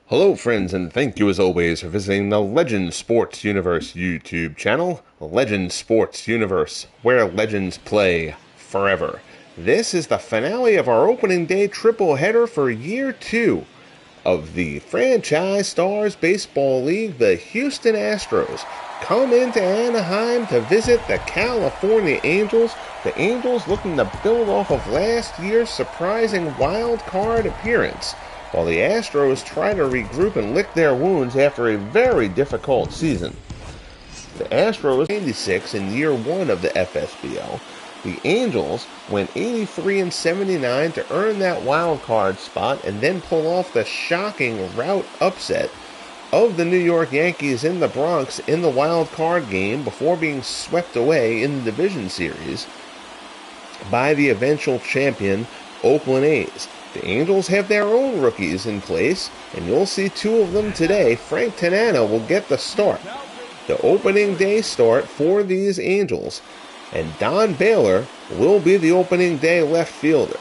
Hello friends, and thank you as always for visiting the Legend Sports Universe YouTube channel, Legend Sports Universe, where legends play forever. This is the finale of our opening day triple header for year 2 of the Franchise Stars Baseball League. The Houston Astros come into Anaheim to visit the California Angels. The Angels looking to build off of last year's surprising wild card appearance, while the Astros try to regroup and lick their wounds after a very difficult season. The Astros 96 in year 1 of the FSBL. The Angels went 83-79 to earn that wild card spot and then pull off the shocking rout upset of the New York Yankees in the Bronx in the wild card game before being swept away in the division series by the eventual champion Oakland A's. The Angels have their own rookies in place, and you'll see 2 of them today. Frank Tanana will get the start, the opening day start for these Angels, and Don Baylor will be the opening day left fielder.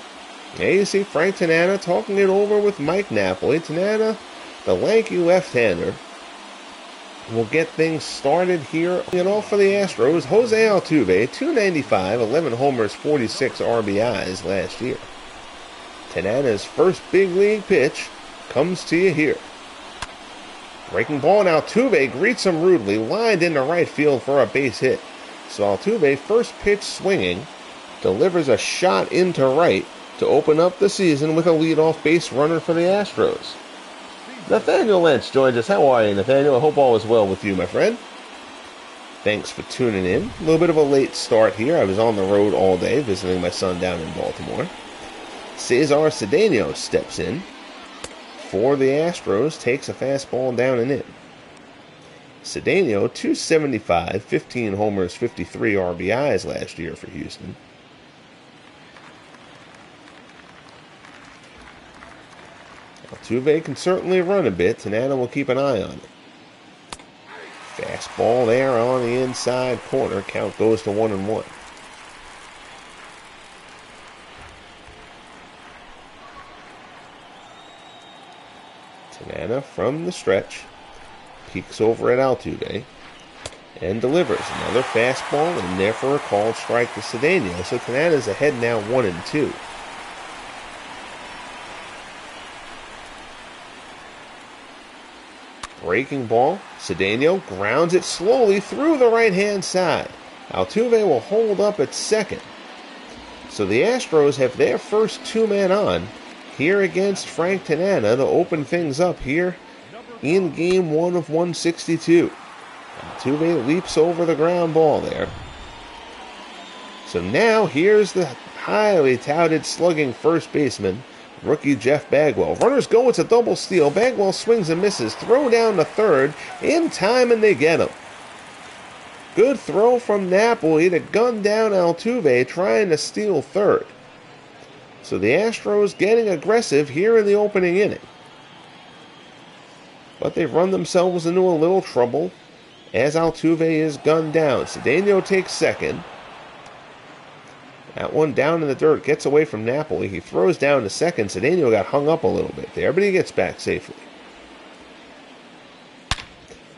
Now you see Frank Tanana talking it over with Mike Napoli. Tanana, the lanky left-hander, will get things started here. And off for the Astros, Jose Altuve, 295, 11 homers, 46 RBIs last year. Tanana's first big league pitch comes to you here. Breaking ball, and Altuve greets him rudely, lined into right field for a base hit. So Altuve, first pitch swinging, delivers a shot into right to open up the season with a leadoff base runner for the Astros. Nathaniel Lentz joins us. How are you, Nathaniel? I hope all is well with you, my friend. Thanks for tuning in. A little bit of a late start here. I was on the road all day visiting my son down in Baltimore. Cesar Cedeno steps in for the Astros, takes a fastball down and in. Cedeno, 275, 15 homers, 53 RBIs last year for Houston. Altuve can certainly run a bit. Tanana will keep an eye on it. Fastball there on the inside corner. Count goes to 1-1. Tanana from the stretch peeks over at Altuve and delivers another fastball in there for a called strike to Cedeno. So Tanana's ahead now 1-2. Breaking ball, Cedeno grounds it slowly through the right-hand side. Altuve will hold up at second. So the Astros have their first 2 men on here against Frank Tanana to open things up here in game 1 of 162. Altuve leaps over the ground ball there. So now here's the highly touted slugging first baseman, rookie Jeff Bagwell. Runners go, it's a double steal. Bagwell swings and misses. Throw down to third. In time, and they get him. Good throw from Napoli to gun down Altuve trying to steal third. So the Astros getting aggressive here in the opening inning. But they've run themselves into a little trouble as Altuve is gunned down. Cedeno takes second. That one down in the dirt gets away from Napoli. He throws down to second. Cedeno got hung up a little bit there, but he gets back safely.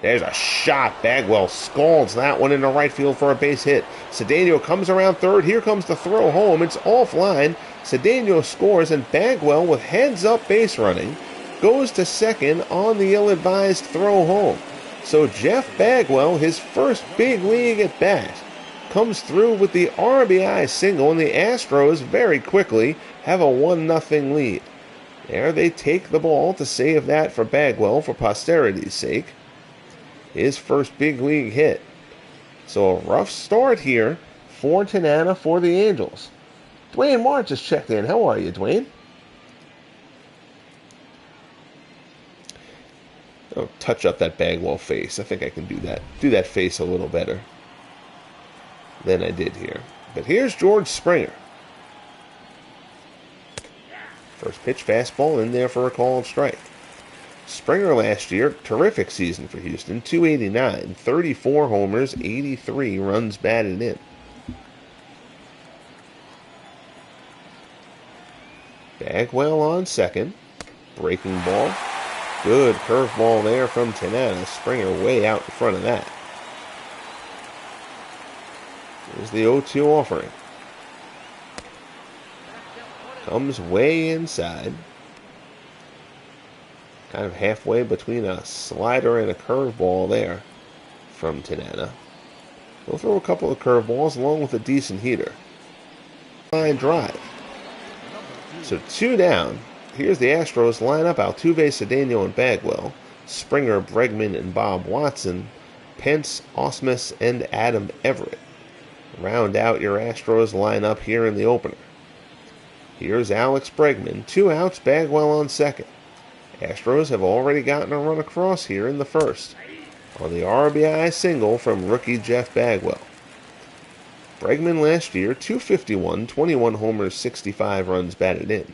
There's a shot. Bagwell scalds that one into right field for a base hit. Cedeno comes around third. Here comes the throw home. It's offline. Cedeno scores, and Bagwell, with heads-up base running, goes to second on the ill-advised throw home. So Jeff Bagwell, his first big league at bat, comes through with the RBI single, and the Astros very quickly have a 1-0 lead. There they take the ball to save that for Bagwell for posterity's sake. His first big league hit. So a rough start here for Tanana for the Angels. Dwayne March just checked in. How are you, Dwayne? I'll touch up that Bagwell face. I think I can do that. Do that face a little better than I did here. But here's George Springer. First pitch fastball in there for a called strike. Springer last year, terrific season for Houston. 289, 34 homers, 83 runs batted in. Bagwell on second. Breaking ball. Good curveball there from Tanana. Springer way out in front of that. Here's the 0-2 offering. Comes way inside. Kind of halfway between a slider and a curveball there from Tanana. We'll throw a couple of curveballs along with a decent heater. Line drive. So 2 down. Here's the Astros lineup: Altuve, Cedeno, and Bagwell, Springer, Bregman, and Bob Watson, Pence, Osmus, and Adam Everett. Round out your Astros lineup here in the opener. Here's Alex Bregman, 2 outs, Bagwell on second. Astros have already gotten a run across here in the first on the RBI single from rookie Jeff Bagwell. Bregman last year, .251, 21 homers, 65 runs batted in.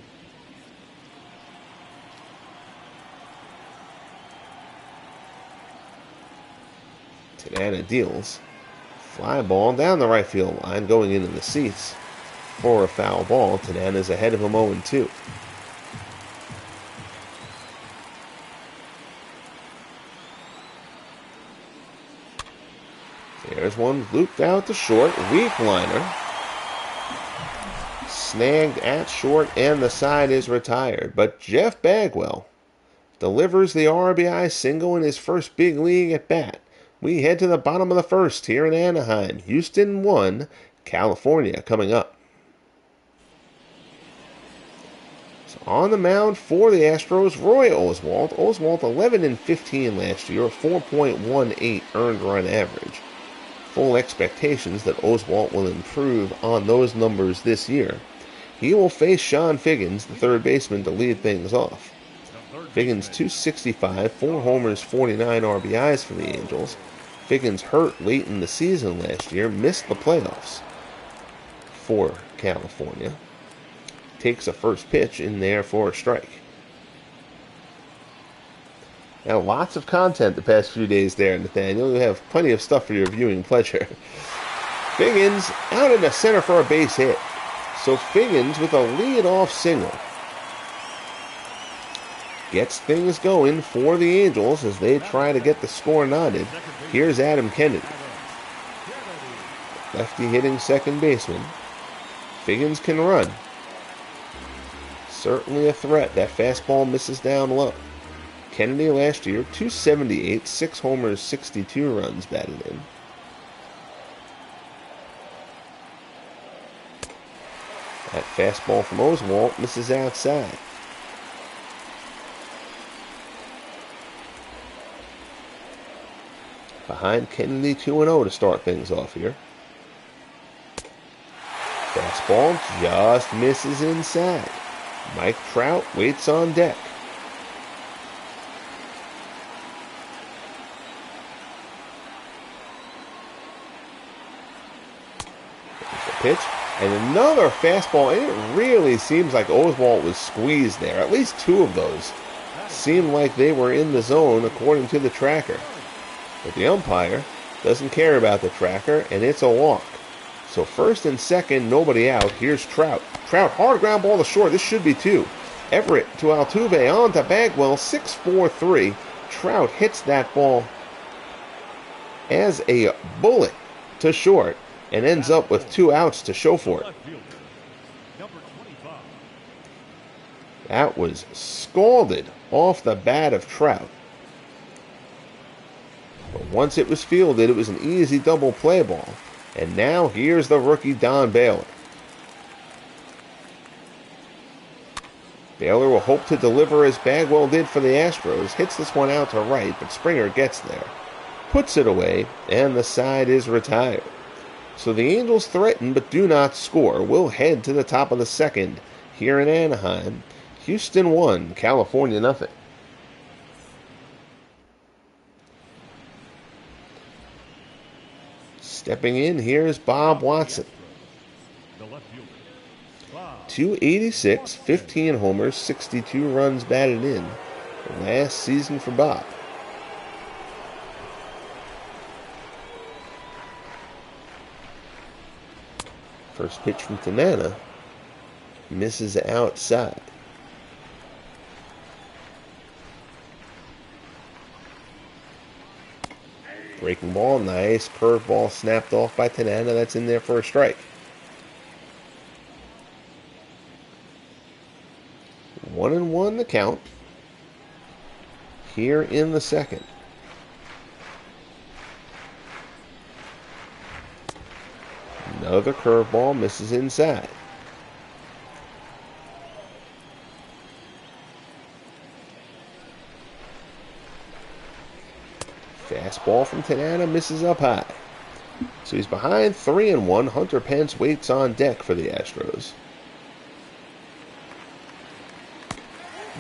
Tanana deals. Fly ball down the right field line, going into the seats for a foul ball. Tanana's ahead of him 0-2. There's one looped out to short. Weak liner. Snagged at short, and the side is retired. But Jeff Bagwell delivers the RBI single in his first big league at bat. We head to the bottom of the first here in Anaheim. Houston 1, California coming up. So on the mound for the Astros, Roy Oswalt. Oswalt 11-15 last year, 4.18 earned run average. Full expectations that Oswalt will improve on those numbers this year. He will face Sean Figgins, the third baseman, to lead things off. Figgins .265, 4 homers, 49 RBIs for the Angels. Figgins hurt late in the season last year, missed the playoffs for California. Takes a first pitch in there for a strike. Now, lots of content the past few days there, Nathaniel. You have plenty of stuff for your viewing pleasure. Figgins out in the center for a base hit. So Figgins with a lead-off single gets things going for the Angels as they try to get the score knotted. Here's Adam Kennedy. Lefty hitting second baseman. Figgins can run. Certainly a threat. That fastball misses down low. Kennedy last year, .278, 6 homers, 62 runs batted in. That fastball from Oswalt misses outside. Behind Kennedy, 2-0 to start things off here. Fastball just misses inside. Mike Trout waits on deck. Pitch, and another fastball, and it really seems like Oswalt was squeezed there. At least 2 of those seemed like they were in the zone according to the tracker. But the umpire doesn't care about the tracker, and it's a walk. So first and second, nobody out. Here's Trout. Trout, hard ground ball to short. This should be 2. Everett to Altuve, on to Bagwell, 6-4-3. Trout hits that ball as a bullet to short, and ends up with 2 outs to show for it. That was scalded off the bat of Trout. But once it was fielded, it was an easy double play ball. And now here's the rookie Don Baylor. Baylor will hope to deliver as Bagwell did for the Astros. Hits this one out to right, but Springer gets there. Puts it away, and the side is retired. So the Angels threaten but do not score. We'll head to the top of the second here in Anaheim. Houston 1, California nothing. Stepping in, here's Bob Watson. .286, 15 homers, 62 runs batted in last season for Bob. First pitch from Tanana misses outside. Breaking ball, nice curveball snapped off by Tanana. That's in there for a strike. 1-1 the count here in the second. Another curveball misses inside. Fastball from Tanana misses up high. So he's behind 3-1. Hunter Pence waits on deck for the Astros.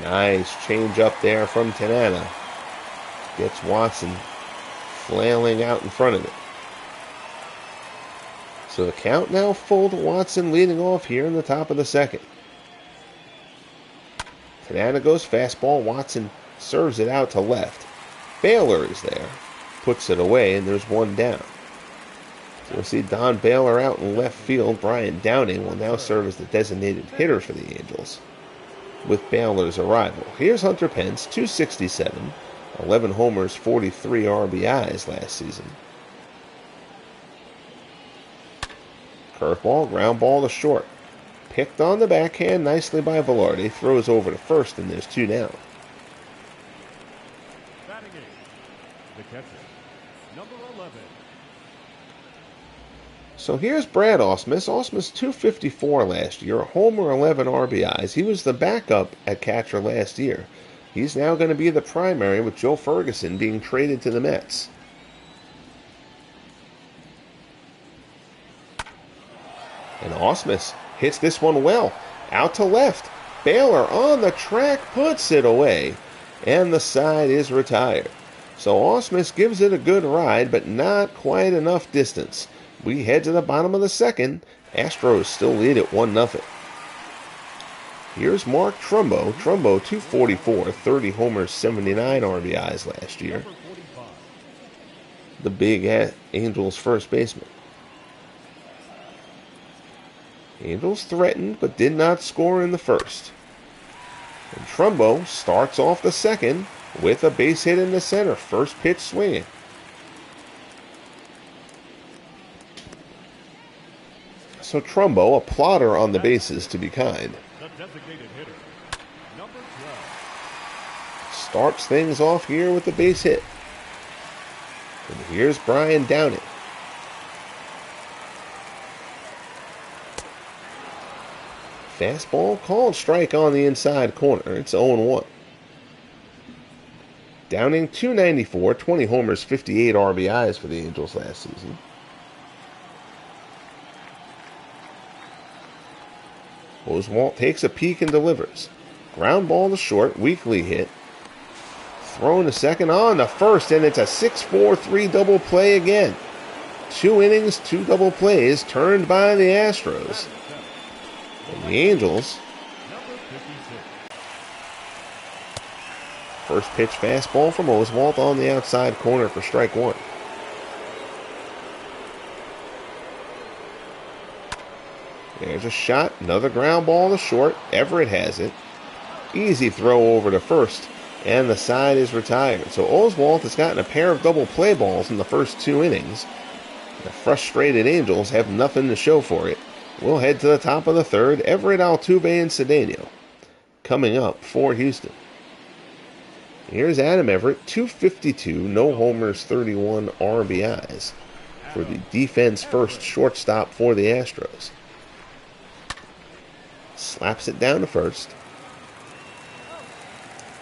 Nice change up there from Tanana. Gets Watson flailing out in front of it. So the count now full to Watson leading off here in the top of the second. Tanana goes fastball. Watson serves it out to left. Baylor is there. Puts it away, and there's one down. So we'll see Don Baylor out in left field. Brian Downing will now serve as the designated hitter for the Angels with Baylor's arrival. Here's Hunter Pence, 267, 11 homers, 43 RBIs last season. Curveball, ground ball to short. Picked on the backhand nicely by Velarde. Throws over to first, and there's two down. Batting eighth, the catcher, number 11. So here's Brad Ausmus. Ausmus 254 last year, a homer, 11 RBIs. He was the backup at catcher last year. He's now going to be the primary with Joe Ferguson being traded to the Mets. And Ausmus hits this one well. Out to left. Baylor on the track puts it away. And the side is retired. So Ausmus gives it a good ride, but not quite enough distance. We head to the bottom of the second. Astros still lead at 1-0. Here's Mark Trumbo. Trumbo 244, 30 homers, 79 RBIs last year. The big Angels first baseman. Angels threatened but did not score in the first. And Trumbo starts off the second with a base hit in the center. First pitch swinging. So Trumbo, a plotter on the bases to be kind, The designated hitter, number 12. starts things off here with the base hit. And here's Brian Downing. Fastball called strike on the inside corner. It's 0-1. Downing 294, 20 homers, 58 RBIs for the Angels last season. Oswalt takes a peek and delivers. Ground ball to short, weakly hit. Thrown to second on to first, and it's a 6-4-3 double play again. 2 innings, 2 double plays turned by the Astros. And the Angels, Number 56. first pitch fastball from Oswalt on the outside corner for strike one. There's a shot, another ground ball to short. Everett has it. Easy throw over to first, and the side is retired. So Oswalt has gotten a pair of double play balls in the first 2 innings. The frustrated Angels have nothing to show for it. We'll head to the top of the third. Everett, Altuve, and Cedeno coming up for Houston. Here's Adam Everett, 252, no homers, 31 RBIs for the defense first shortstop for the Astros. Slaps it down to first.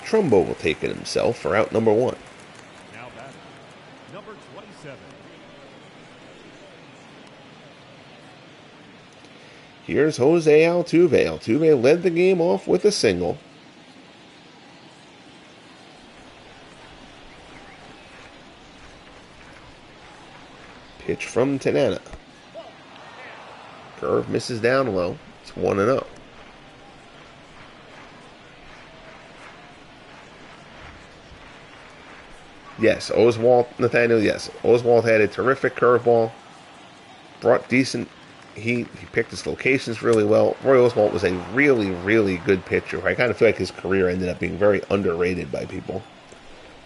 Trumbo will take it himself for out number 1. Now batting, number 27. Here's Jose Altuve. Altuve led the game off with a single. Pitch from Tanana. Curve misses down low. It's 1-0. Yes, Oswalt, Nathaniel, yes. Oswalt had a terrific curveball. Brought decent heat. He picked his locations really well. Roy Oswalt was a really, really good pitcher. I kind of feel like his career ended up being very underrated by people.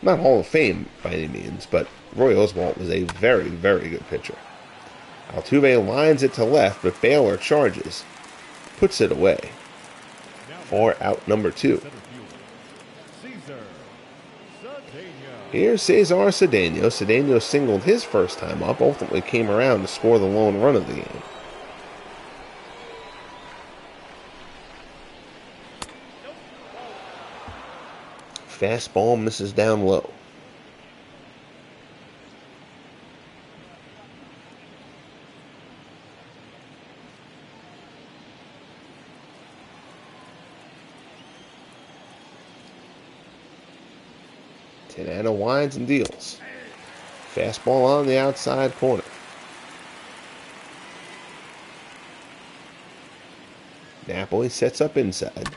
Not Hall of Fame by any means, but Roy Oswalt was a very, very good pitcher. Altuve lines it to left, but Baylor charges. Puts it away. For out number 2. Here's Cesar Cedeno. Cedeno singled his first time up, ultimately came around to score the lone run of the game. Fastball misses down low. Tanana winds and deals. Fastball on the outside corner. Napoli sets up inside.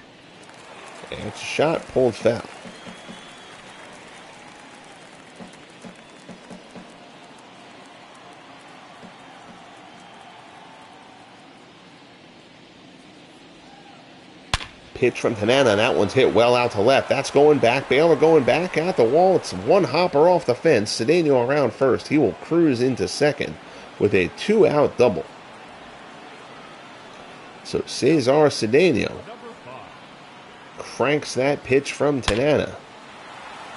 And it's a shot pulled foul. Pitch from Tanana, and that one's hit well out to left. That's going back. Baylor going back at the wall. It's one hopper off the fence. Cedeno around first. He will cruise into second with a 2-out double. So Cesar Cedeno cranks that pitch from Tanana.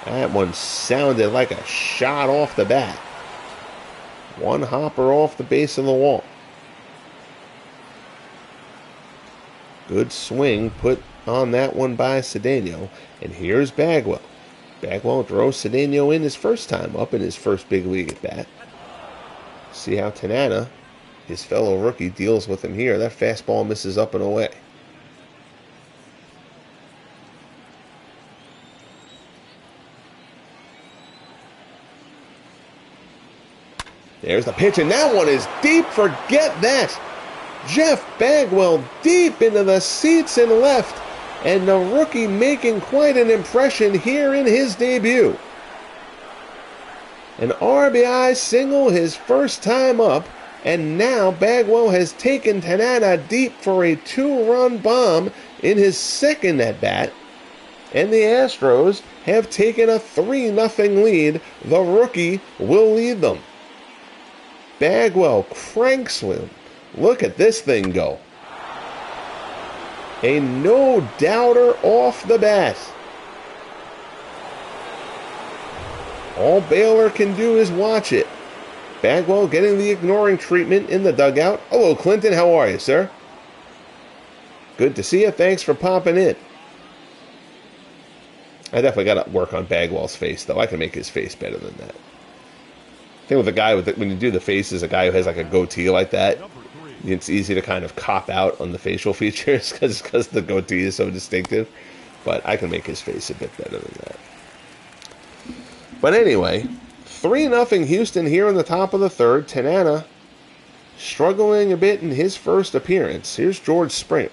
That one sounded like a shot off the bat. One hopper off the base of the wall. Good swing put on that one by Cedeno. And here's Bagwell. Bagwell throws Cedeno in his first time up in his first big league at bat. See how Tanana, his fellow rookie, deals with him here. That fastball misses up and away. There's the pitch, and that one is deep. Forget that. Jeff Bagwell deep into the seats and left. And the rookie making quite an impression here in his debut. An RBI single his first time up. And now Bagwell has taken Tanana deep for a 2-run bomb in his second at-bat. And the Astros have taken a 3-0 lead. The rookie will lead them. Bagwell cranks him. Look at this thing go. A no-doubter off the bat. All Baylor can do is watch it. Bagwell getting the ignoring treatment in the dugout. Hello, Clinton. How are you, sir? Good to see you. Thanks for popping in. I definitely got to work on Bagwell's face, though. I can make his face better than that. I think with a guy with when you do the faces, a guy who has like a goatee like that, it's easy to kind of cop out on the facial features because the goatee is so distinctive. But I can make his face a bit better than that. But anyway, 3-0 Houston here in the top of the third. Tanana struggling a bit in his first appearance. Here's George Springer.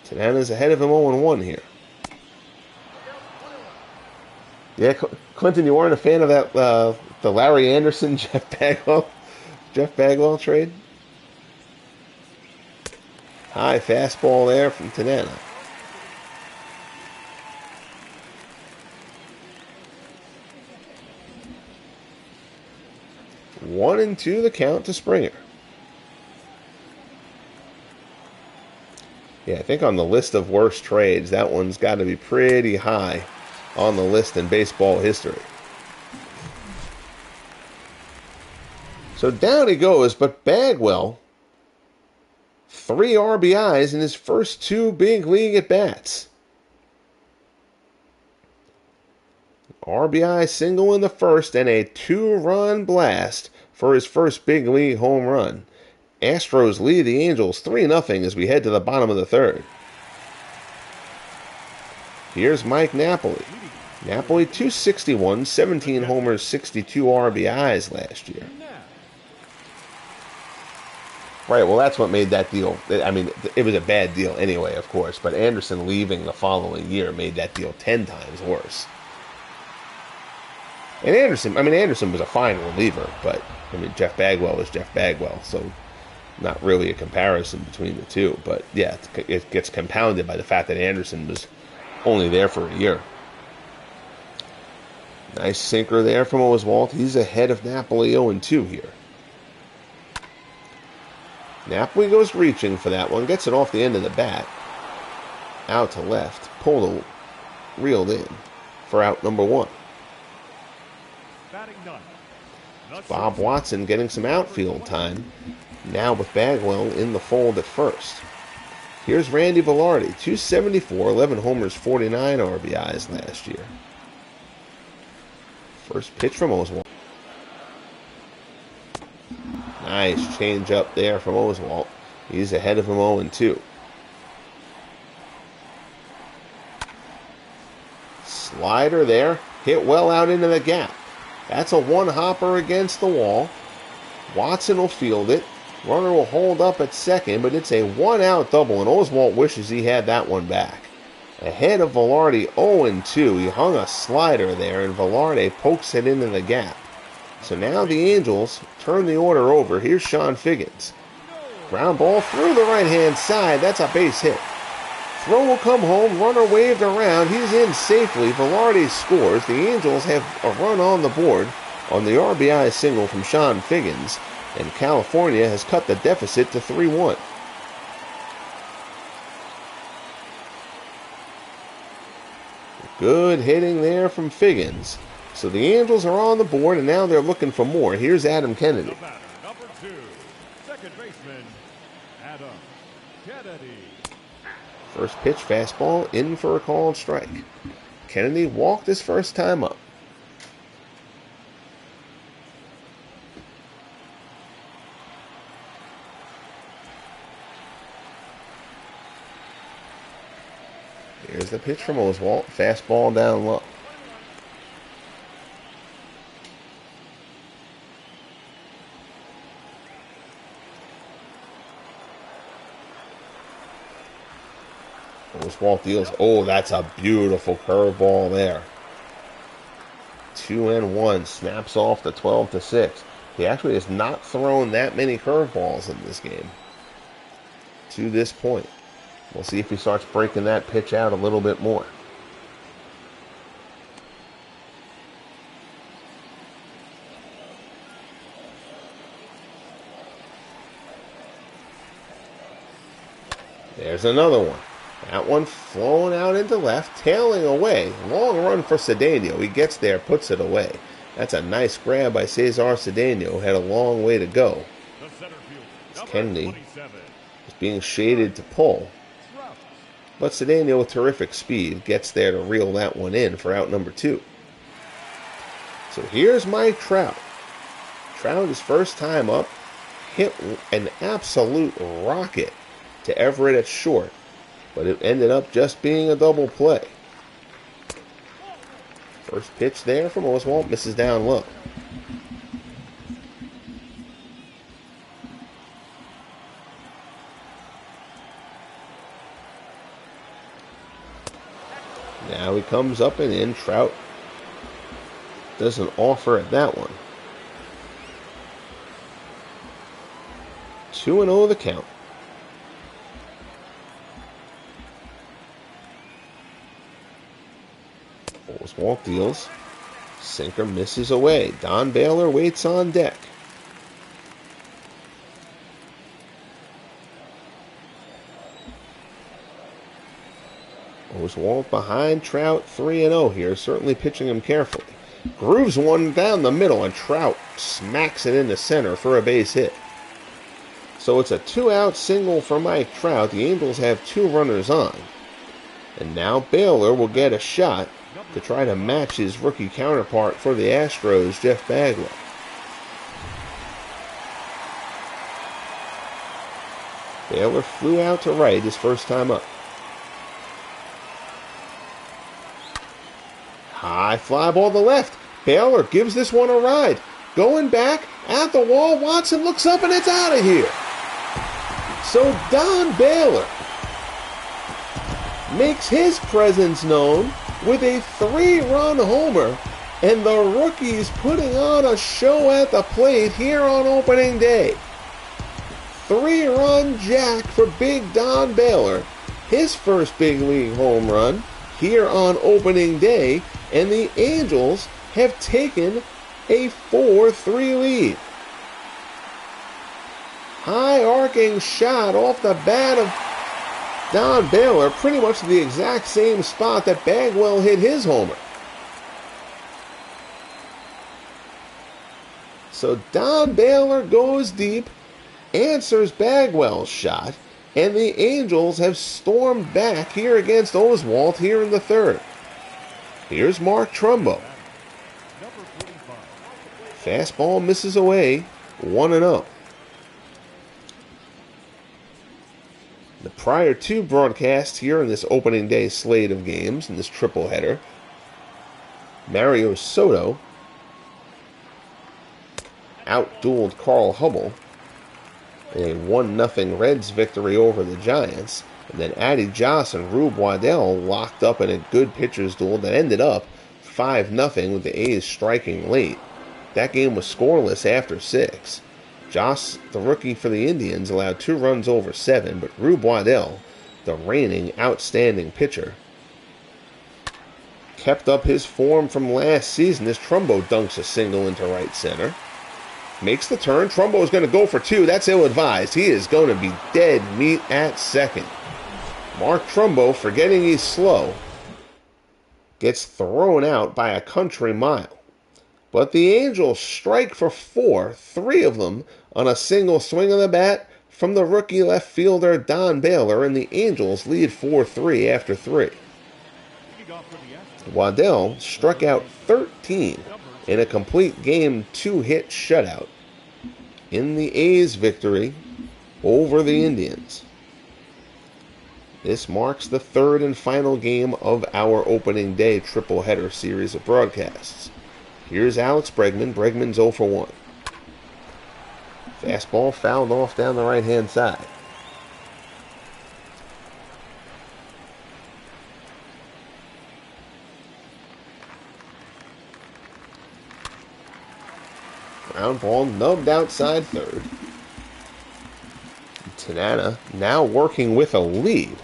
Tanana's ahead of him 0-1 here. Yeah, Clinton, you weren't a fan of that the Larry Anderson Jeff Bagwell trade? High fastball there from Tanana. One and two the count to Springer. Yeah, I think on the list of worst trades, that one's got to be pretty high on the list in baseball history. So down he goes, but Bagwell, 3 RBIs in his first 2 big league at-bats. RBI single in the first and a 2-run blast for his first big league home run. Astros lead the Angels 3-0 as we head to the bottom of the third. Here's Mike Napoli. Napoli 261, 17 homers, 62 RBIs last year. Right, well, that's what made that deal. I mean, it was a bad deal anyway, of course, but Anderson leaving the following year made that deal 10 times worse. And Anderson was a fine reliever, but, Jeff Bagwell is Jeff Bagwell, so not really a comparison between the two. But, yeah, it gets compounded by the fact that Anderson was only there for a year. Nice sinker there from Oswalt. He's ahead of Napoli 0-2 here. Napoli goes reaching for that one. Gets it off the end of the bat. Out to left. Polo reeled in for out number 1. Bob Watson getting some outfield time. Now with Bagwell in the fold at first. Here's Randy Velarde. 274, 11 homers, 49 RBIs last year. First pitch from Oswalt. Nice change up there from Oswalt. He's ahead of him 0-2. Slider there. Hit well out into the gap. That's a one-hopper against the wall. Watson will field it. Runner will hold up at second, but it's a one-out double, and Oswalt wishes he had that one back. Ahead of Velarde 0-2. He hung a slider there, and Velarde pokes it into the gap. So now the Angels turn the order over. Here's Sean Figgins. Ground ball through the right-hand side. That's a base hit. Throw will come home. Runner waved around. He's in safely. Velarde scores. The Angels have a run on the board on the RBI single from Sean Figgins. And California has cut the deficit to 3-1. Good hitting there from Figgins. So the Angels are on the board, and now they're looking for more. Here's Adam Kennedy. Number 2, second baseman, Adam Kennedy. First pitch, fastball, in for a called strike. Kennedy walked his first time up. Here's the pitch from Oswalt. Fastball down low. Oswalt deals. Oh, that's a beautiful curveball there. 2-1. Snaps off the 12-6. He actually has not thrown that many curveballs in this game to this point. We'll see if he starts breaking that pitch out a little bit more. There's another one. That one flowing out into left, tailing away. Long run for Cedeno. He gets there, puts it away. That's a nice grab by Cesar Cedeno. Had a long way to go. Kennedy is being shaded to pull. But Cedeno with terrific speed gets there to reel that one in for out number 2. So here's Mike Trout. Trout, his first time up, hit an absolute rocket to Everett at short. But it ended up just being a double play. First pitch there from Oswalt, misses down low. Now he comes up and in. Trout doesn't offer at that one. 2-0 the count. Oswalt deals. Sinker misses away. Don Baylor waits on deck. Oswalt behind Trout, 3-0 here, certainly pitching him carefully. Grooves one down the middle, and Trout smacks it into center for a base hit. So it's a 2-out single for Mike Trout. The Angels have 2 runners on. And now Baylor will get a shot to try to match his rookie counterpart for the Astros, Jeff Bagwell. Baylor flew out to right his first time up. High fly ball to left. Baylor gives this one a ride. Going back at the wall. Watson looks up and it's out of here. So Don Baylor makes his presence known with a 3-run homer, and the rookie's putting on a show at the plate here on opening day. 3-run jack for Big Don Baylor, his first big league home run here on opening day, and the Angels have taken a 4-3 lead. High arcing shot off the bat of Don Baylor, pretty much the exact same spot that Bagwell hit his homer. So Don Baylor goes deep, answers Bagwell's shot, and the Angels have stormed back here against Oswalt here in the third. Here's Mark Trumbo. Fastball misses away, 1-0. The prior two broadcasts here in this opening day slate of games, in this triple header, Mario Soto outdueled Carl Hubbell in a 1-0 Reds victory over the Giants. And then Addy Joss and Rube Waddell locked up in a good pitcher's duel that ended up 5-0 with the A's striking late. That game was scoreless after 6. Joss, the rookie for the Indians, allowed 2 runs over 7, but Rube Waddell, the reigning outstanding pitcher, kept up his form from last season as Trumbo dunks a single into right center. Makes the turn. Trumbo is going to go for 2. That's ill-advised. He is going to be dead meat at second. Mark Trumbo, forgetting he's slow, gets thrown out by a country mile. But the Angels strike for 4, 3 of them on a single swing of the bat from the rookie left fielder Don Baylor, and the Angels lead 4-3 after 3. Waddell struck out 13 in a complete game 2-hit shutout in the A's victory over the Indians. This marks the third and final game of our opening day triple header series of broadcasts. Here's Alex Bregman. Bregman's 0 for 1. Fastball fouled off down the right-hand side. Ground ball nubbed outside third. Tanana now working with a lead.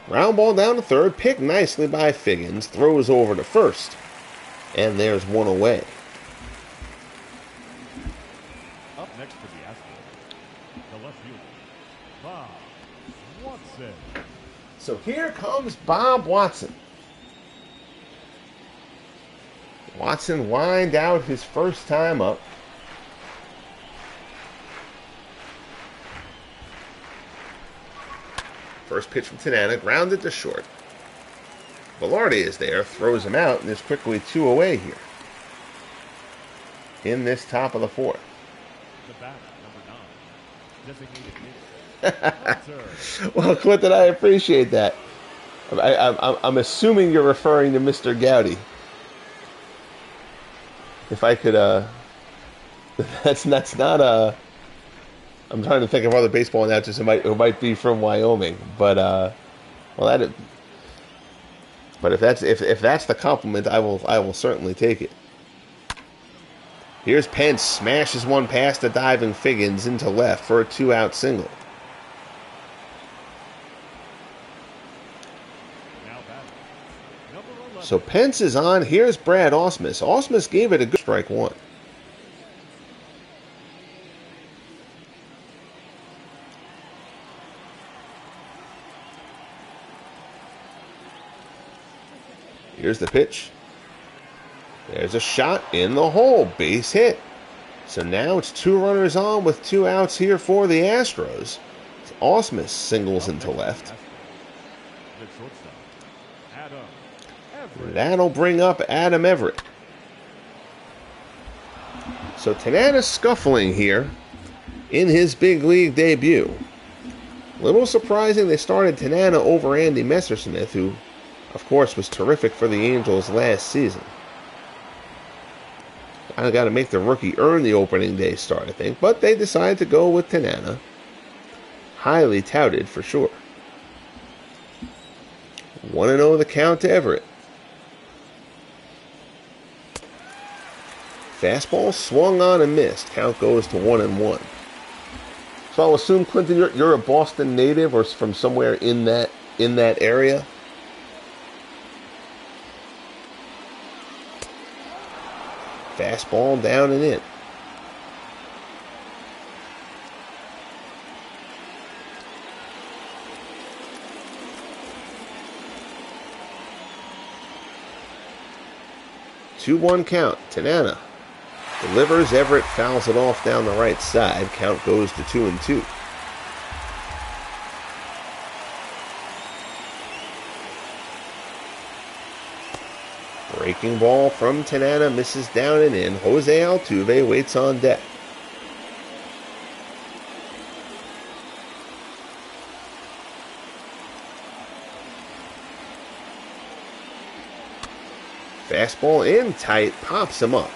Ground ball down to third, picked nicely by Figgins, throws over to first, and there's one away. Up next for the Astros, the left fielder, Bob Watson. So here comes Bob Watson. Watson lined out his first time up. First pitch from Tanana, grounded to short. Velarde is there, throws him out, and there's quickly 2 away here in this top of the 4th. The batter, number 9, designated hitter. Well, Clinton, I appreciate that. I'm assuming you're referring to Mr. Gowdy. If I could, that's not a. I'm trying to think of other baseball announcers who might be from Wyoming, but if that's the compliment, I will certainly take it. Here's Pence, smashes one past the diving Figgins into left for a 2-out single. So Pence is on. Here's Brad Ausmus. Ausmus gave it a good strike 1. Here's the pitch. There's a shot in the hole. Base hit. So now it's 2 runners on with 2 outs here for the Astros. Ausmus singles into left. That'll bring up Adam Everett. So Tanana scuffling here in his big league debut. A little surprising they started Tanana over Andy Messersmith, who, of course, was terrific for the Angels last season. I got to make the rookie earn the opening day start, I think. But they decided to go with Tanana. Highly touted for sure. 1-0 the count to Everett. Fastball swung on and missed. Count goes to 1-1. So I'll assume, Clinton, you're a Boston native or from somewhere in that in that area. Fastball down and in. Two-one count. Tanana delivers. Everett fouls it off down the right side. Count goes to 2-2. Breaking ball from Tanana misses down and in. Jose Altuve waits on deck. Fastball in tight, pops him up.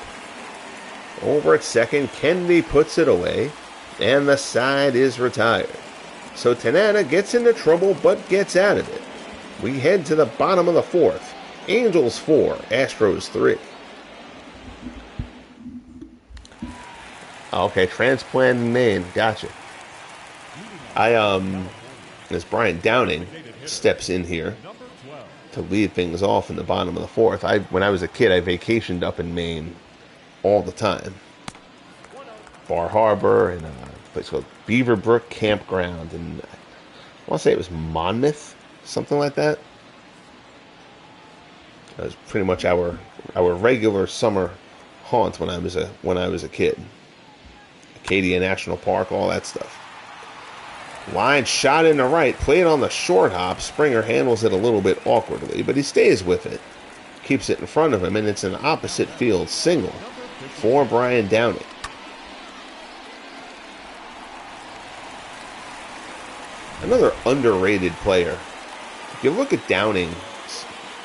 Over at second, Kennedy puts it away, and the side is retired. So Tanana gets into trouble but gets out of it. We head to the bottom of the fourth. Angels 4, Astros 3. Okay, transplant in Maine. Gotcha. As Brian Downing steps in here to lead things off in the bottom of the fourth. When I was a kid, I vacationed up in Maine all the time. Bar Harbor and a place called Beaverbrook Campground, and I want to say it was Monmouth, something like that. That was pretty much our regular summer haunt when I was a kid. Acadia National Park, all that stuff. Line shot in the right, played on the short hop. Springer handles it a little bit awkwardly, but he stays with it. Keeps it in front of him, and it's an opposite field single for Brian Downing. Another underrated player. If you look at Downing,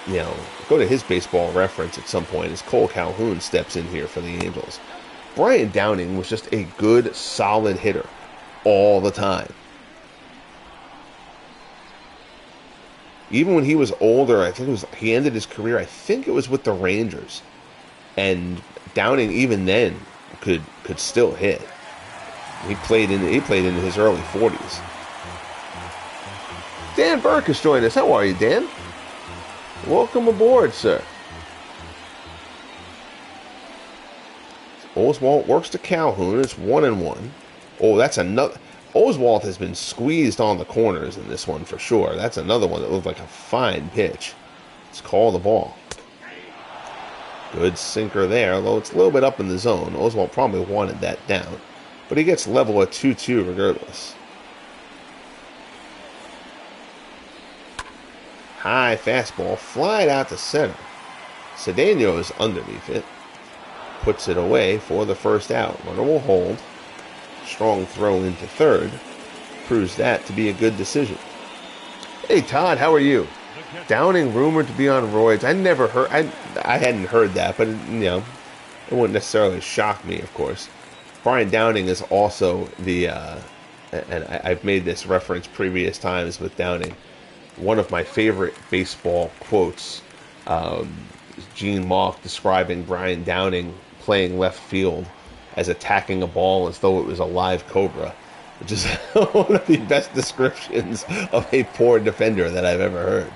go to his baseball reference at some point as Cole Calhoun steps in here for the Angels. Brian Downing was just a good, solid hitter all the time. Even when he was older, he ended his career, I think it was with the Rangers. And Downing, even then, could still hit. He played into his early 40s. Dan Burke has joined us. How are you, Dan? Welcome aboard, sir. Oswalt works to Calhoun. It's 1-1. Oh, that's another. Oswalt has been squeezed on the corners in this one for sure. That's another one that looked like a fine pitch. Let's call the ball. Good sinker there, although it's a little bit up in the zone. Oswalt probably wanted that down. But he gets level at 2-2 regardless. High fastball, flied out to center. Cedeno is underneath it. Puts it away for the first out. Runner will hold. Strong throw into third. Proves that to be a good decision. Hey, Todd, how are you? Downing rumored to be on roids. I hadn't heard that, but it wouldn't necessarily shock me, of course. Brian Downing is also and I've made this reference previous times with Downing. One of my favorite baseball quotes is Gene Mauch describing Brian Downing playing left field as attacking a ball as though it was a live cobra, which is one of the best descriptions of a poor defender that I've ever heard.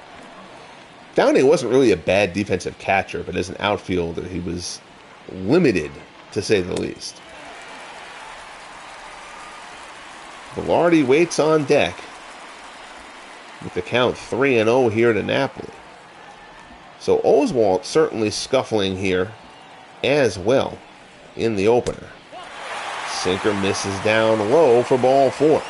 Downing wasn't really a bad defensive catcher, but as an outfielder, he was limited, to say the least. Velarde waits on deck with the count 3-0 here to Napoli. So Oswalt certainly scuffling here as well in the opener. Sinker misses down low for ball 4.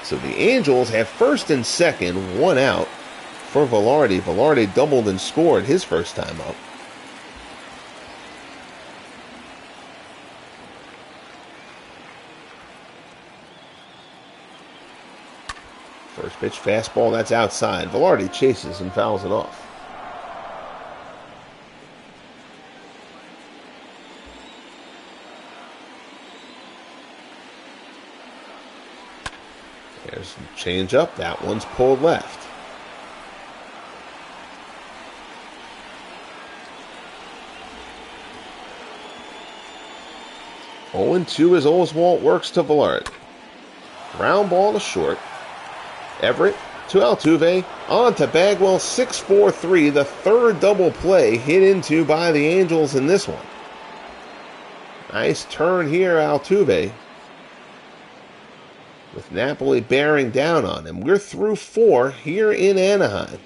So the Angels have first and second, 1 out for Velarde. Velarde doubled and scored his first time up. First pitch fastball, that's outside. Velarde chases and fouls it off. There's a change up. That one's pulled left. Oh, 0-2 as Oswalt works to Velarde. Ground ball to short. Everett to Altuve. On to Bagwell. 6-4-3. The third double play hit into by the Angels in this one. Nice turn here, Altuve. With Napoli bearing down on him. We're through 4 here in Anaheim.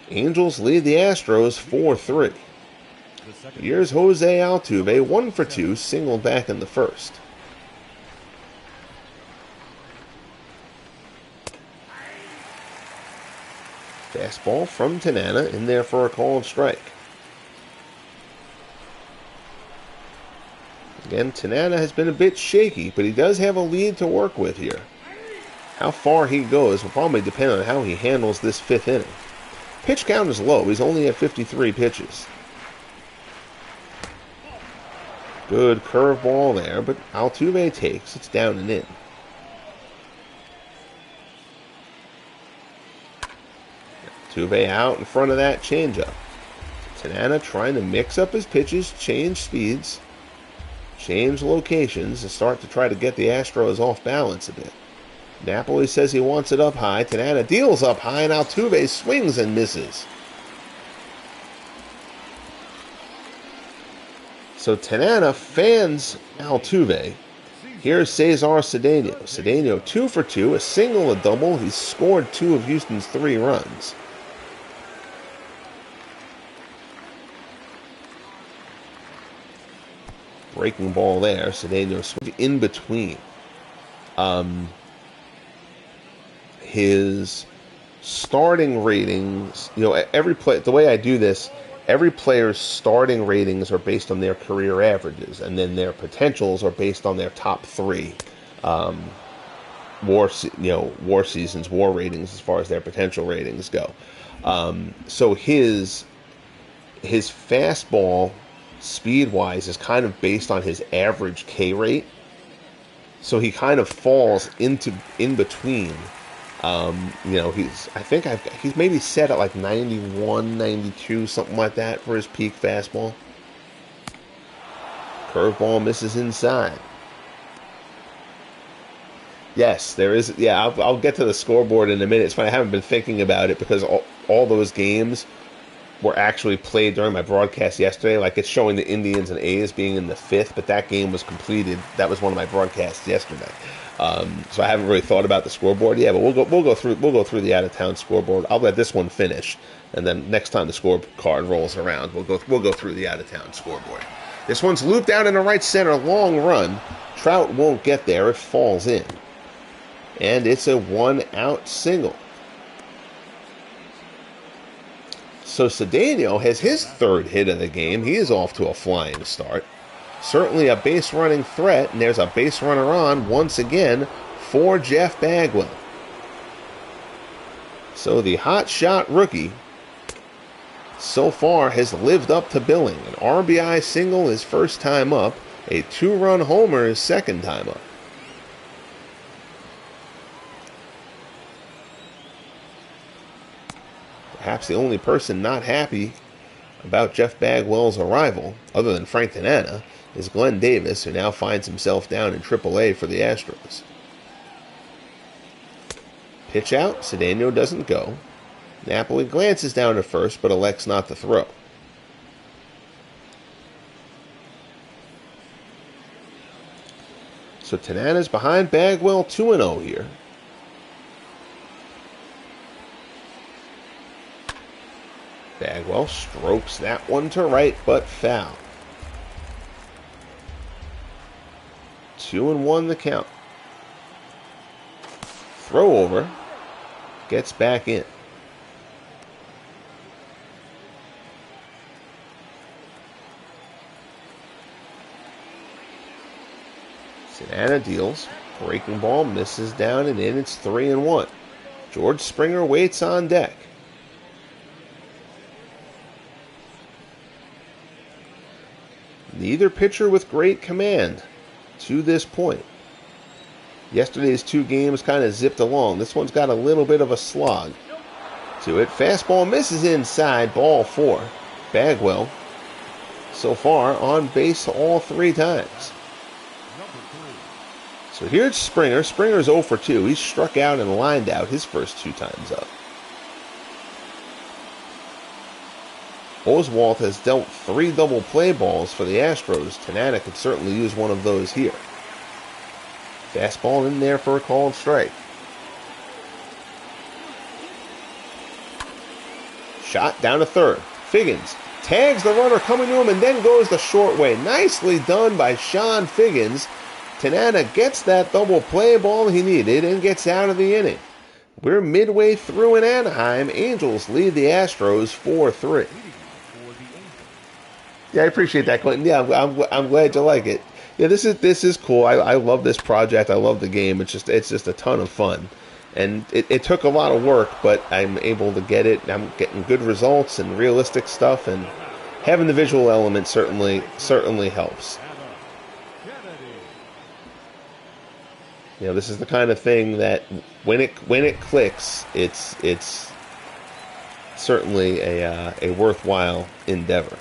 Angels lead the Astros 4-3. Here's Jose Altuve, 1 for 2, singled back in the first. Fastball from Tanana, in there for a called strike. Again, Tanana has been a bit shaky, but he does have a lead to work with here. How far he goes will probably depend on how he handles this 5th inning. Pitch count is low. He's only at 53 pitches. Good curveball there, but Altuve takes. It's down and in. Altuve out in front of that changeup. Tanana trying to mix up his pitches, change speeds, change locations, and start to try to get the Astros off balance a bit. Napoli says he wants it up high. Tanana deals up high, and Altuve swings and misses. So Tanana fans Altuve. Here's Cesar Cedeno. Cedeno 2 for 2, a single, a double. He's scored 2 of Houston's 3 runs. Breaking ball there. Cedeno swings in between. His starting ratings, every play, the way I do this, every player's starting ratings are based on their career averages, and then their potentials are based on their top 3 war seasons, war ratings as far as their potential ratings go. So his fastball speed-wise is kind of based on his average K rate. So he kind of falls in between. He's maybe set at like 91, 92, something like that for his peak fastball. Curveball misses inside. Yes, there is. Yeah, I'll get to the scoreboard in a minute. It's funny, I haven't been thinking about it because all those games were actually played during my broadcast yesterday. Like, it's showing the Indians and A's being in the 5th, but that game was completed. That was one of my broadcasts yesterday. So I haven't really thought about the scoreboard yet, but we'll go through the out of town scoreboard. I'll let this one finish, and then next time the scorecard rolls around, we'll go through the out of town scoreboard. This one's looped out in the right center, long run. Trout won't get there. It falls in, and it's a 1-out single. So Cedeno has his 3rd hit of the game. He is off to a flying start. Certainly a base running threat, and there's a base runner on once again for Jeff Bagwell. So the hot shot rookie so far has lived up to billing. An RBI single his first time up, a 2-run homer his second time up. Perhaps the only person not happy about Jeff Bagwell's arrival, other than Frank Tanana, is Glenn Davis, who now finds himself down in AAA for the Astros. Pitch out, Cedeno doesn't go. Napoli glances down to first, but elects not to throw. So Tanana's behind Bagwell 2-0 here. Bagwell strokes that one to right, but foul. 2-1 the count. Throw over. Gets back in. Tanana deals. Breaking ball misses down and in. It's 3-1. George Springer waits on deck. Neither pitcher with great command to this point. Yesterday's 2 games kind of zipped along. This one's got a little bit of a slog to it. Fastball misses inside, ball 4. Bagwell, so far, on base all 3 times. So here's Springer. Springer's 0 for 2. He struck out and lined out his first 2 times up. Oswalt has dealt 3 double play balls for the Astros. Tanana could certainly use one of those here. Fastball in there for a called strike. Shot down to third. Figgins tags the runner coming to him and then goes the short way. Nicely done by Sean Figgins. Tanana gets that double play ball he needed and gets out of the inning. We're midway through in Anaheim. Angels lead the Astros 4-3. Yeah, I appreciate that, Clinton. Yeah, I'm glad you like it. Yeah, this is cool. I love this project. I love the game. It's just a ton of fun. And it took a lot of work, but I'm able to get it. I'm getting good results and realistic stuff, and having the visual element certainly helps. You know, this is the kind of thing that when it clicks, it's certainly a worthwhile endeavor.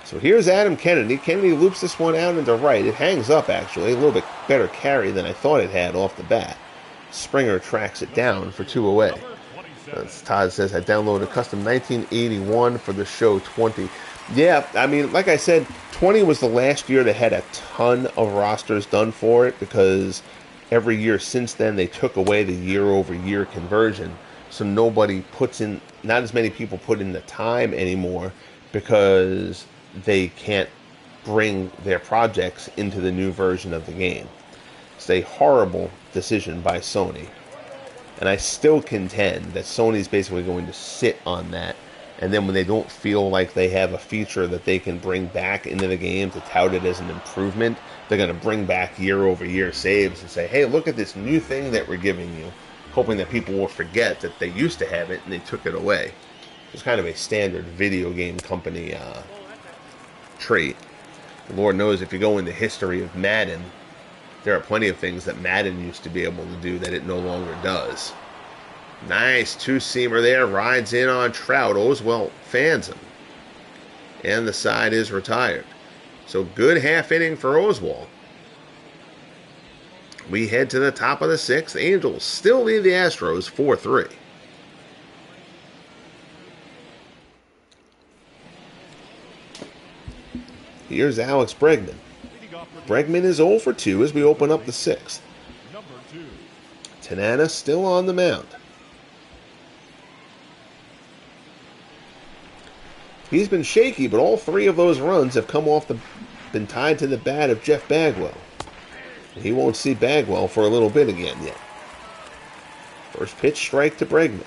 So here's Adam Kennedy. Kennedy loops this one out into right. It hangs up, actually. A little bit better carry than I thought it had off the bat. Springer tracks it down for 2 away. As Todd says, I downloaded custom 1981 for the show 20. Yeah, I mean, like I said, 20 was the last year that had a ton of rosters done for it, because every year since then they took away the year-over-year conversion. So nobody puts in, not as many people put in the time anymore, because they can't bring their projects into the new version of the game. It's a horrible decision by Sony. And I still contend that Sony's basically going to sit on that, and then when they don't feel like they have a feature that they can bring back into the game to tout it as an improvement, they're going to bring back year-over-year saves and say, hey, look at this new thing that we're giving you, hoping that people will forget that they used to have it and they took it away. It's kind of a standard video game company trait. Lord knows if you go in the history of Madden, there are plenty of things that Madden used to be able to do that it no longer does. Nice two-seamer there, rides in on Trout. Oswalt fans him. And the side is retired. So good half inning for Oswalt. We head to the top of the 6th. Angels still lead the Astros 4-3. Here's Alex Bregman. Bregman is 0 for 2 as we open up the 6th. Tanana still on the mound. He's been shaky, but all 3 of those runs have been tied to the bat of Jeff Bagwell. He won't see Bagwell for a little bit again yet. First pitch strike to Bregman.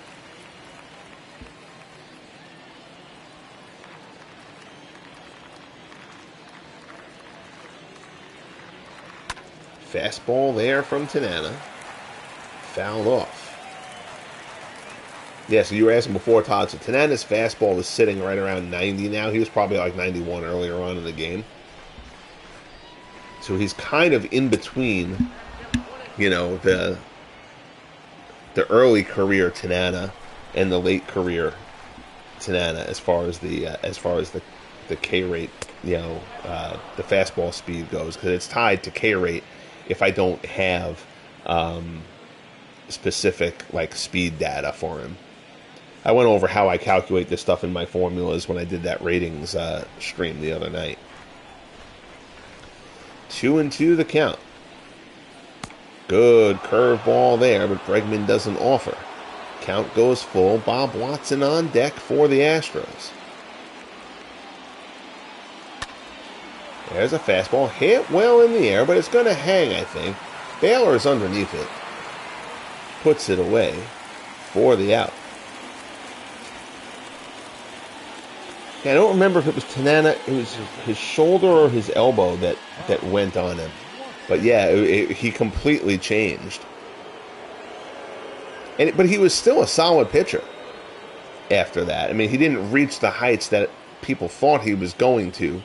Fastball there from Tanana. Fouled off. Yeah, so you were asking before, Todd. So Tanana's fastball is sitting right around 90 now. He was probably like 91 earlier on in the game. So he's kind of in between, you know, the early career Tanana and the late career Tanana as far as the K rate, you know, the fastball speed goes, because it's tied to K rate if I don't have specific like speed data for him. I went over how I calculate this stuff in my formulas when I did that ratings stream the other night. 2-2 the count. Good curveball there, but Bregman doesn't offer. Count goes full. Bob Watson on deck for the Astros. There's a fastball hit well in the air, but it's going to hang, I think. Baylor's underneath it. Puts it away for the out. Yeah, I don't remember if it was Tanana, it was his shoulder or his elbow that went on him. But yeah, he completely changed. But he was still a solid pitcher after that. I mean, he didn't reach the heights that people thought he was going to,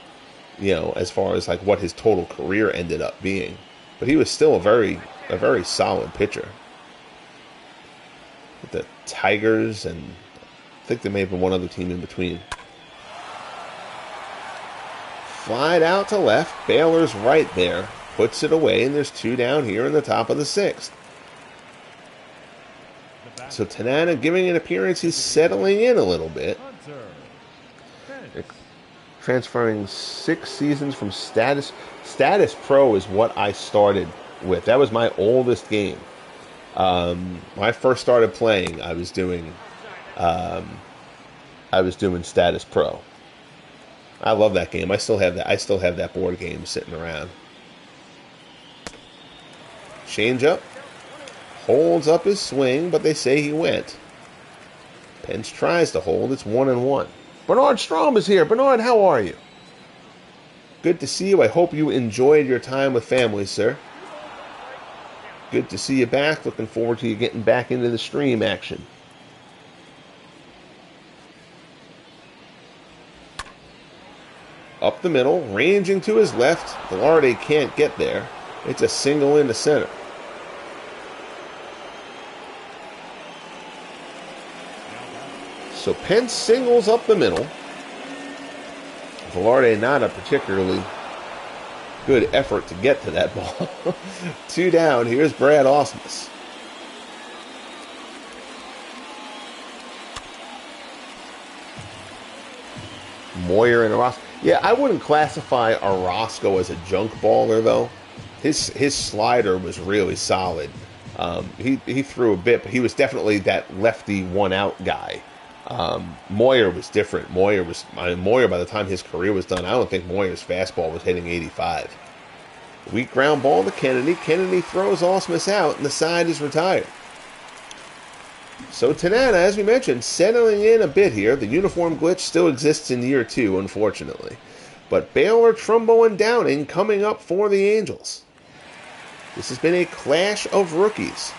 you know, as far as like what his total career ended up being. But he was still a very solid pitcher. With the Tigers, and I think there may have been one other team in between. Flied out to left. Baylor's right there. puts it away, and there's 2 down here in the top of the 6th. So Tanana giving an appearance. He's settling in a little bit. Transferring 6 seasons from Status. Status Pro is what I started with. That was my oldest game. When I first started playing, I was doing Status Pro. I love that game. I still have that board game sitting around. Change up. Holds up his swing, but they say he went. Pence tries to hold. It's 1-1. Bernard Strom is here. Bernard, how are you? Good to see you. I hope you enjoyed your time with family, sir. Good to see you back. Looking forward to you getting back into the stream action. Up the middle, ranging to his left. Velarde can't get there. It's a single into center. So Pence singles up the middle. Velarde not a particularly good effort to get to that ball. 2 down. Here's Brad Ausmus. Moyer and Orozco. Yeah, I wouldn't classify Orozco as a junk baller, though. His slider was really solid. He threw a bit, but he was definitely that lefty one-out guy. Moyer was different. Moyer, by the time his career was done, I don't think Moyer's fastball was hitting 85. Weak ground ball to Kennedy. Kennedy throws Ausmus out, and the side is retired. So Tanana, as we mentioned, settling in a bit here. The uniform glitch still exists in year 2, unfortunately. But Baylor, Trumbo, and Downing coming up for the Angels. This has been a clash of rookies.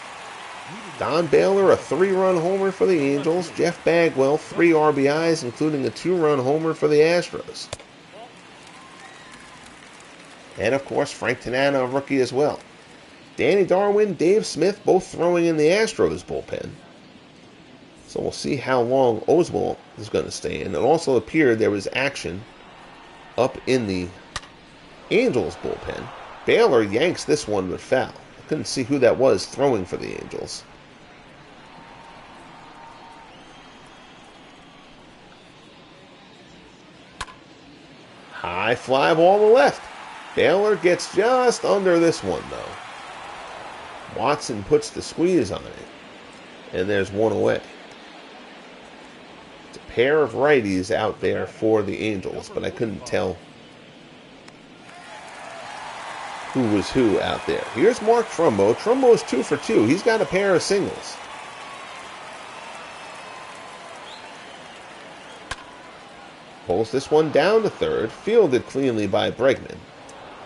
Don Baylor, a 3-run homer for the Angels. Jeff Bagwell, 3 RBIs, including a 2-run homer for the Astros. And, of course, Frank Tanana, a rookie as well. Danny Darwin, Dave Smith, both throwing in the Astros bullpen. So we'll see how long Oswalt is going to stay in. It also appeared there was action up in the Angels bullpen. Baylor yanks this one but foul. I couldn't see who that was throwing for the Angels. High fly ball to left. Baylor gets just under this one, though. Watson puts the squeeze on it. And there's 1 away. It's a pair of righties out there for the Angels, but I couldn't tell who was who out there. Here's Mark Trumbo. Trumbo's 2 for 2. He's got a pair of singles. Pulls this one down to third, fielded cleanly by Bregman.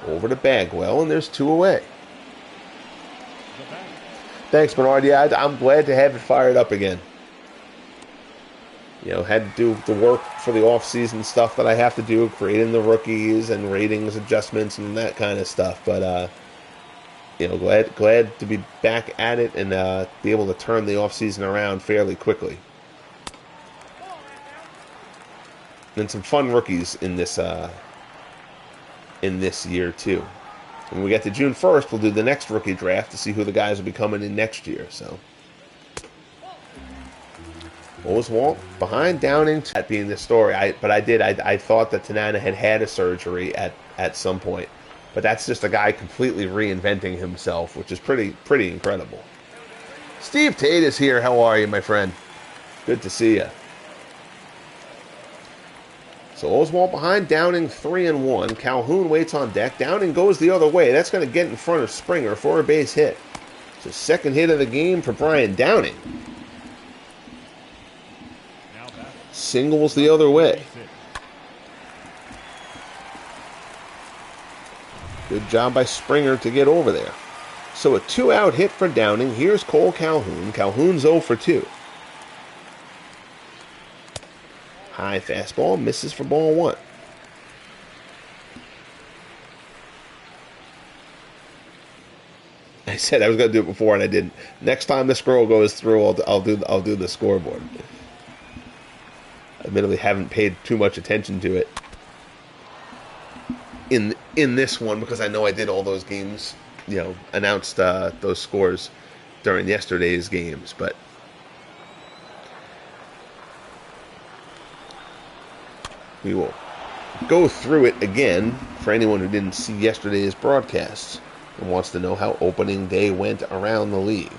Over to Bagwell, and there's 2 away. Thanks, Bernard. Yeah, I'm glad to have it fired up again. You know, had to do the work for the off-season stuff that I have to do, creating the rookies and ratings adjustments and that kind of stuff. But, you know, glad to be back at it and be able to turn the off-season around fairly quickly. And some fun rookies in this year, too. When we get to June 1st, we'll do the next rookie draft to see who the guys will be coming in next year. So, Oswalt behind Downing. That being the story, I thought that Tanana had a surgery at some point, but that's just a guy completely reinventing himself, which is pretty incredible. Steve Tate is here. How are you, my friend? Good to see you. So Oswalt behind Downing, 3-1. Calhoun waits on deck. Downing goes the other way. That's going to get in front of Springer for a base hit. It's the second hit of the game for Brian Downing. Singles the other way. Good job by Springer to get over there. So a 2-out hit for Downing. Here's Cole Calhoun. Calhoun's 0 for 2. High fastball, misses for ball 1. I said I was going to do it before and I didn't. Next time this scroll goes through, I'll do the scoreboard. I admittedly haven't paid too much attention to it. in this one because I know I did all those games, announced those scores during yesterday's games, but we will go through it again for anyone who didn't see yesterday's broadcast and wants to know how opening day went around the league.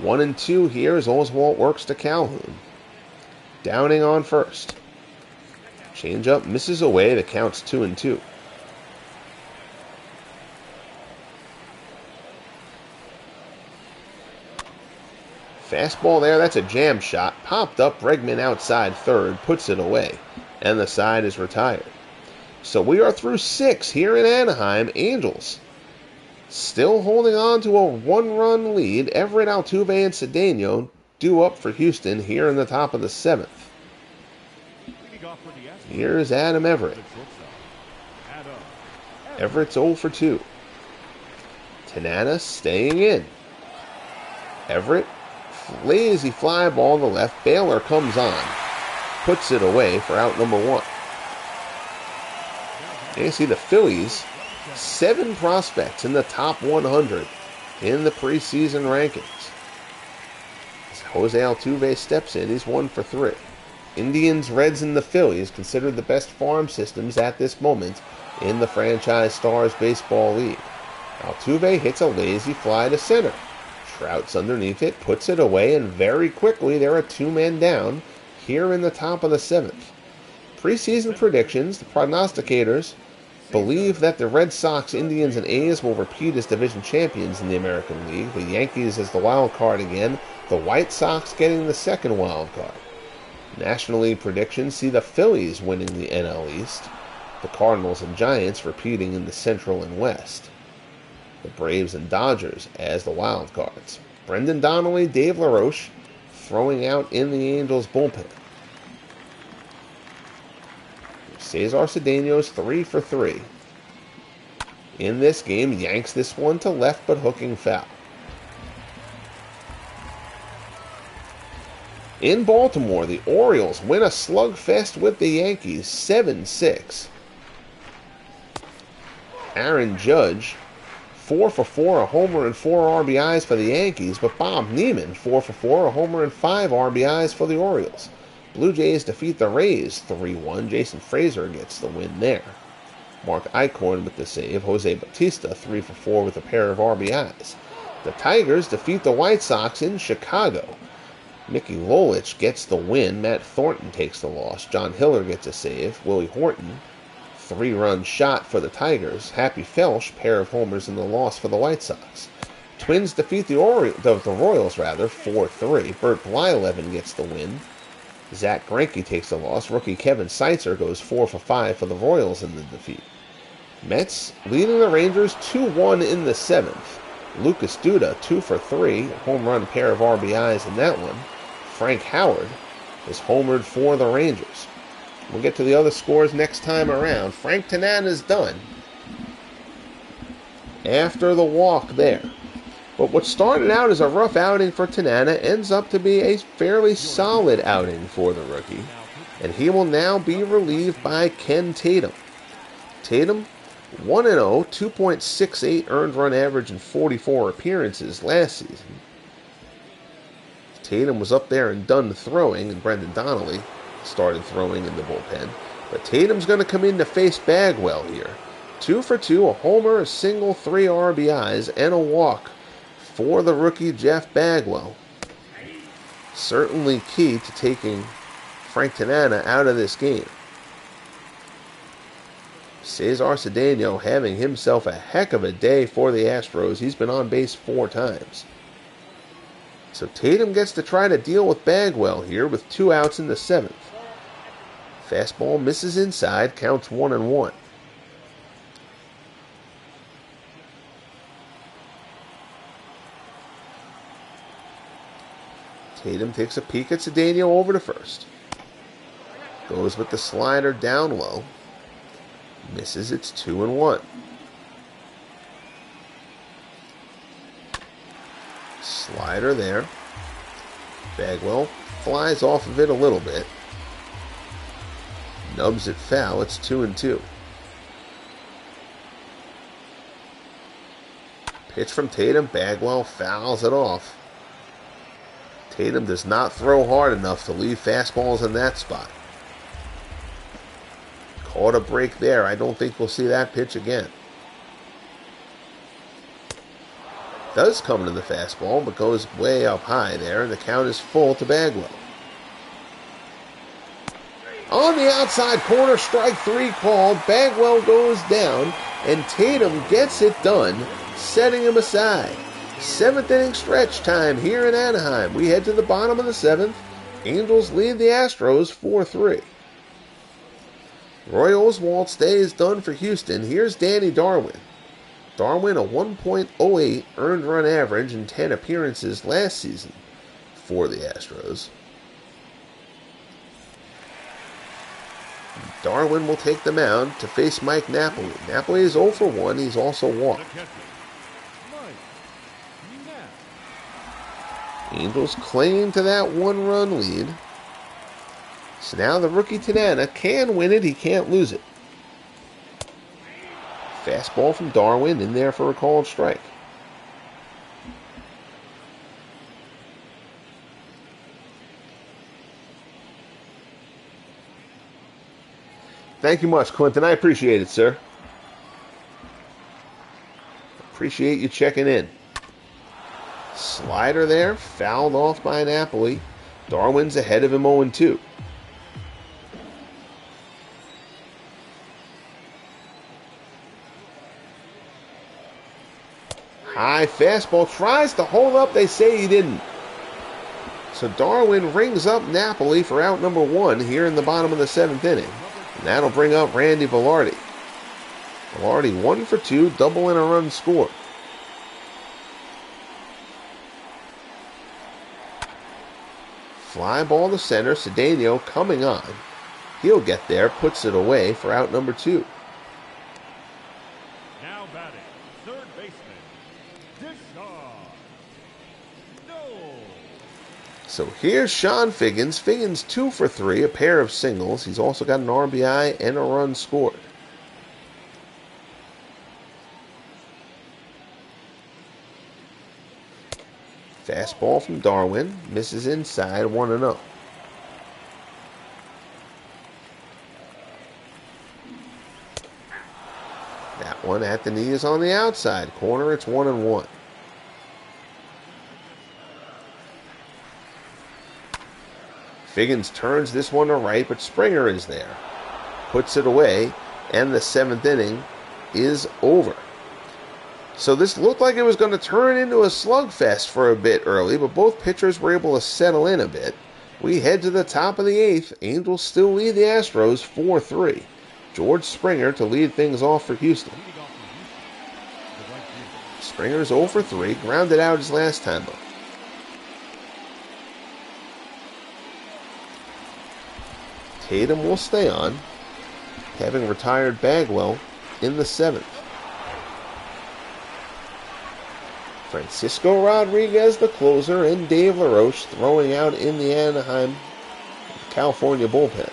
1-2 here as Oswalt works to Calhoun. Downing on first. Changeup misses away. The count's 2-2. Fastball there. That's a jam shot. Popped up. Bregman outside third. Puts it away. And the side is retired. So we are through 6 here in Anaheim. Angels still holding on to a 1-run lead. Everett, Altuve, and Cedeno due up for Houston here in the top of the 7th. Here's Adam Everett. Everett's 0 for 2. Tanana staying in. Everett, lazy fly ball to left. Baylor comes on. Puts it away for out number 1. You see the Phillies, 7 prospects in the top 100 in the preseason rankings. As Jose Altuve steps in, he's 1 for 3. Indians, Reds, and the Phillies considered the best farm systems at this moment in the Franchise Stars Baseball League. Altuve hits a lazy fly to center. Trout's underneath it, puts it away, and very quickly there are 2 men down here in the top of the 7th. Preseason predictions, the prognosticators believe that the Red Sox, Indians, and A's will repeat as division champions in the American League. The Yankees as the wild card again. The White Sox getting the second wild card. National League predictions see the Phillies winning the NL East. The Cardinals and Giants repeating in the Central and West. The Braves and Dodgers as the wild cards. Brendan Donnelly, Dave LaRoche throwing out in the Angels bullpen. Cesar Cedeno's 3 for 3. In this game, yanks this one to left but hooking foul. In Baltimore, the Orioles win a slugfest with the Yankees, 7-6. Aaron Judge, 4 for 4, a homer and 4 RBIs for the Yankees, but Bob Neiman, 4 for 4, a homer and 5 RBIs for the Orioles. Blue Jays defeat the Rays 3-1. Jason Frazier gets the win there. Mark Eichhorn with the save. Jose Bautista 3 for 4 with a pair of RBIs. The Tigers defeat the White Sox in Chicago. Mickey Lolich gets the win. Matt Thornton takes the loss. John Hiller gets a save. Willie Horton, 3-run shot for the Tigers. Happy Felsch, pair of homers in the loss for the White Sox. Twins defeat the Royals 4-3. Bert Blyleven gets the win. Zach Greinke takes the loss. Rookie Kevin Seitzer goes 4 for 5 for the Royals in the defeat. Mets leading the Rangers 2-1 in the 7th. Lucas Duda 2 for 3, a home run, pair of RBIs in that one. Frank Howard is homered for the Rangers. We'll get to the other scores next time around. Frank Tanana is done after the walk there. But what started out as a rough outing for Tanana ends up to be a fairly solid outing for the rookie. And he will now be relieved by Ken Tatum. Tatum, 1-0, 2.68 earned run average in 44 appearances last season. Tatum was up there and done throwing, and Brendan Donnelly started throwing in the bullpen. But Tatum's going to come in to face Bagwell here. 2 for 2, a homer, a single, 3 RBIs, and a walk for the rookie Jeff Bagwell. Certainly key to taking Frank Tanana out of this game. Cesar Cedeno having himself a heck of a day for the Astros. He's been on base 4 times. So Tatum gets to try to deal with Bagwell here with 2 outs in the 7th. Fastball misses inside, counts 1-1. Tatum takes a peek at Cedeno over to first. Goes with the slider down low. Misses, it's 2-1. Slider there. Bagwell flies off of it a little bit. Nubs it foul, it's 2-2. Pitch from Tatum. Bagwell fouls it off. Tatum does not throw hard enough to leave fastballs in that spot. Caught a break there. I don't think we'll see that pitch again. Does come to the fastball, but goes way up high there, and the count is full to Bagwell. On the outside corner, strike 3 called. Bagwell goes down, and Tatum gets it done, setting him aside. 7th inning stretch time here in Anaheim. We head to the bottom of the 7th. Angels lead the Astros 4-3. Roy Oswalt's day is done for Houston. Here's Danny Darwin. Darwin, a 1.08 earned run average in 10 appearances last season for the Astros. Darwin will take the mound to face Mike Napoli. Napoli is 0 for 1. He's also walked. Angels clinging to that 1-run lead. So now the rookie Tanana can win it. He can't lose it. Fastball from Darwin in there for a called strike. Thank you much, Clinton. I appreciate it, sir. Appreciate you checking in. Slider there, fouled off by Napoli. Darwin's ahead of him 0-2. High fastball, tries to hold up. They say he didn't. So Darwin rings up Napoli for out number 1 here in the bottom of the 7th inning. And that'll bring up Randy Velarde. Velarde 1 for 2, double and a run scored. Fly ball to center. Cedeno coming on. He'll get there, puts it away for out number 2. Now batting, third baseman, No. So here's Sean Figgins. Figgins 2 for 3, a pair of singles. He's also got an RBI and a run scored. Fastball from Darwin. Misses inside, 1-0. That one at the knee is on the outside corner. It's 1-1. Figgins turns this one to right, but Springer is there. Puts it away, and the 7th inning is over. So this looked like it was going to turn into a slugfest for a bit early, but both pitchers were able to settle in a bit. We head to the top of the 8th. Angels still lead the Astros 4-3. George Springer to lead things off for Houston. Springer's 0 for 3, grounded out his last time up. Tatum will stay on, having retired Bagwell in the 7th. Francisco Rodriguez, the closer, and Dave LaRoche throwing out in the Anaheim, California bullpen.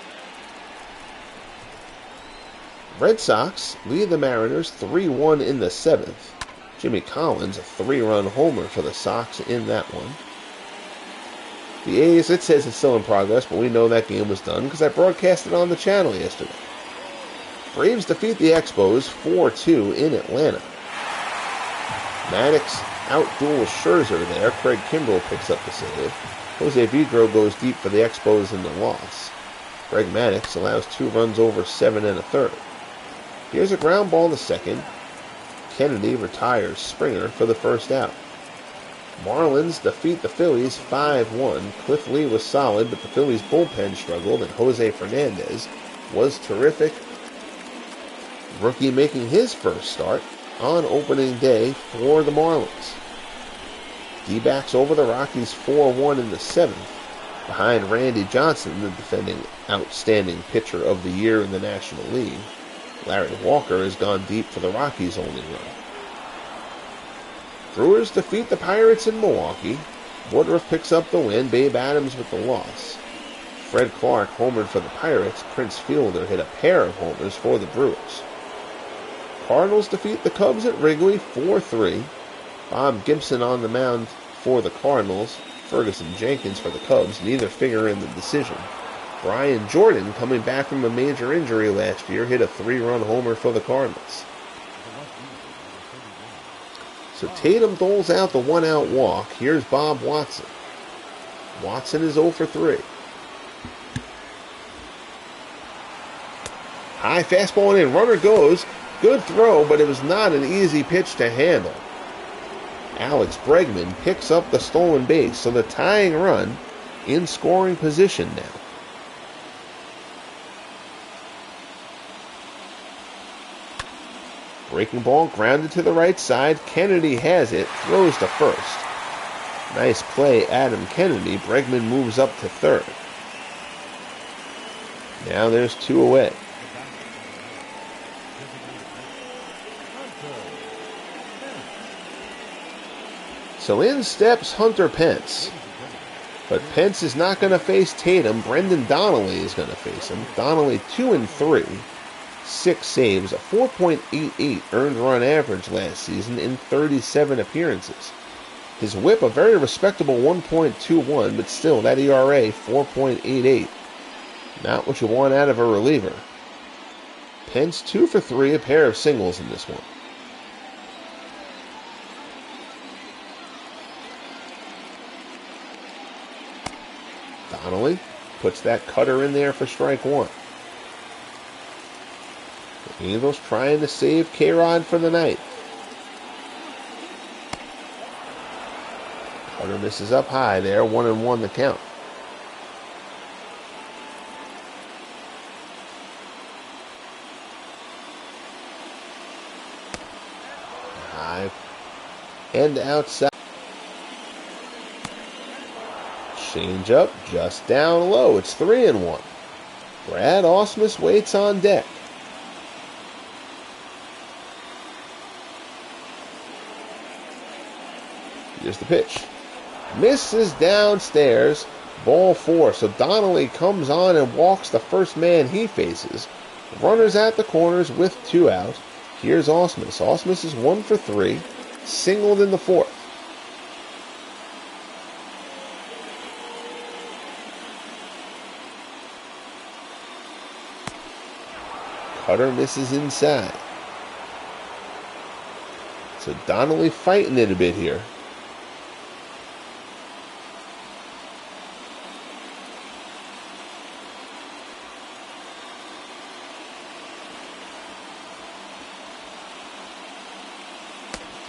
Red Sox lead the Mariners 3-1 in the 7th. Jimmy Collins, a 3-run homer for the Sox in that one. The A's, it says it's still in progress, but we know that game was done because I broadcast it on the channel yesterday. Braves defeat the Expos 4-2 in Atlanta. Maddox outduels Scherzer there. Craig Kimbrell picks up the save. Jose Vidro goes deep for the Expos in the loss. Greg Maddux allows 2 runs over 7 1/3. Here's a ground ball to second. Kennedy retires Springer for the first out. Marlins defeat the Phillies 5-1. Cliff Lee was solid, but the Phillies bullpen struggled, and Jose Fernandez was terrific. Rookie making his first start on opening day for the Marlins. D-backs over the Rockies 4-1 in the 7th, behind Randy Johnson, the defending outstanding pitcher of the year in the National League. Larry Walker has gone deep for the Rockies' only run. Brewers defeat the Pirates in Milwaukee. Woodruff picks up the win. Babe Adams with the loss. Fred Clark homered for the Pirates. Prince Fielder hit a pair of homers for the Brewers. Cardinals defeat the Cubs at Wrigley 4-3. Bob Gibson on the mound for the Cardinals. Ferguson Jenkins for the Cubs, neither figure in the decision. Brian Jordan, coming back from a major injury last year, hit a 3-run homer for the Cardinals. So Tatum doles out the 1-out walk. Here's Bob Watson. Watson is 0 for 3. High fastball in, runner goes. Good throw, but it was not an easy pitch to handle. Alex Bregman picks up the stolen base, so the tying run in scoring position now. Breaking ball grounded to the right side. Kennedy has it, throws to first. Nice play, Adam Kennedy. Bregman moves up to third. Now there's 2 away. So in steps Hunter Pence. But Pence is not going to face Tatum. Brendan Donnelly is going to face him. Donnelly 2-3. 6 saves, a 4.88 earned run average last season in 37 appearances. His whip, a very respectable 1.21, but still, that ERA, 4.88. Not what you want out of a reliever. Pence 2 for 3, a pair of singles in this one. Donnelly puts that cutter in there for strike 1. The Angels trying to save K-Rod for the night. Cutter misses up high there, 1-1 the count. High and outside. Change up, just down low. It's 3-1. Brad Ausmus waits on deck. Here's the pitch. Misses downstairs. Ball 4. So Donnelly comes on and walks the first man he faces. Runners at the corners with 2 out. Here's Ausmus. Ausmus is 1 for 3. Singled in the 4th. Cutter misses inside. So Donnelly fighting it a bit here.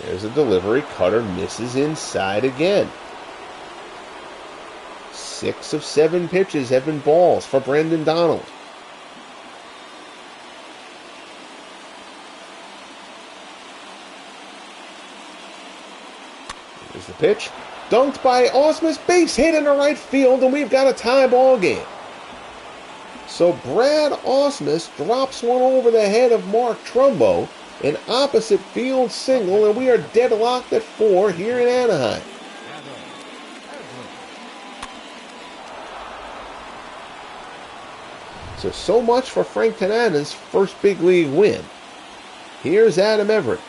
There's a delivery. Cutter misses inside again. 6 of 7 pitches have been balls for Brendan Donald. Here's the pitch. Dunked by Ausmus. Base hit into right field, and we've got a tie ball game. So Brad Ausmus drops one over the head of Mark Trumbo. An opposite field single, and we are deadlocked at 4 here in Anaheim. So much for Frank Tanana's first big league win. Here's Adam Everett.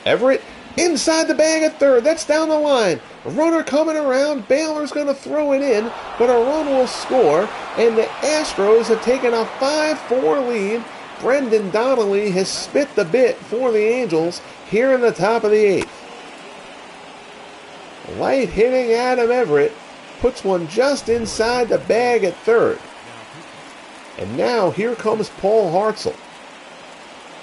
Everett inside the bag at third. That's down the line. A runner coming around. Baylor's going to throw it in, but a run will score, and the Astros have taken a 5-4 lead. Brendan Donnelly has spit the bit for the Angels here in the top of the 8th. Light hitting Adam Everett puts one just inside the bag at third. And now here comes Paul Hartzell.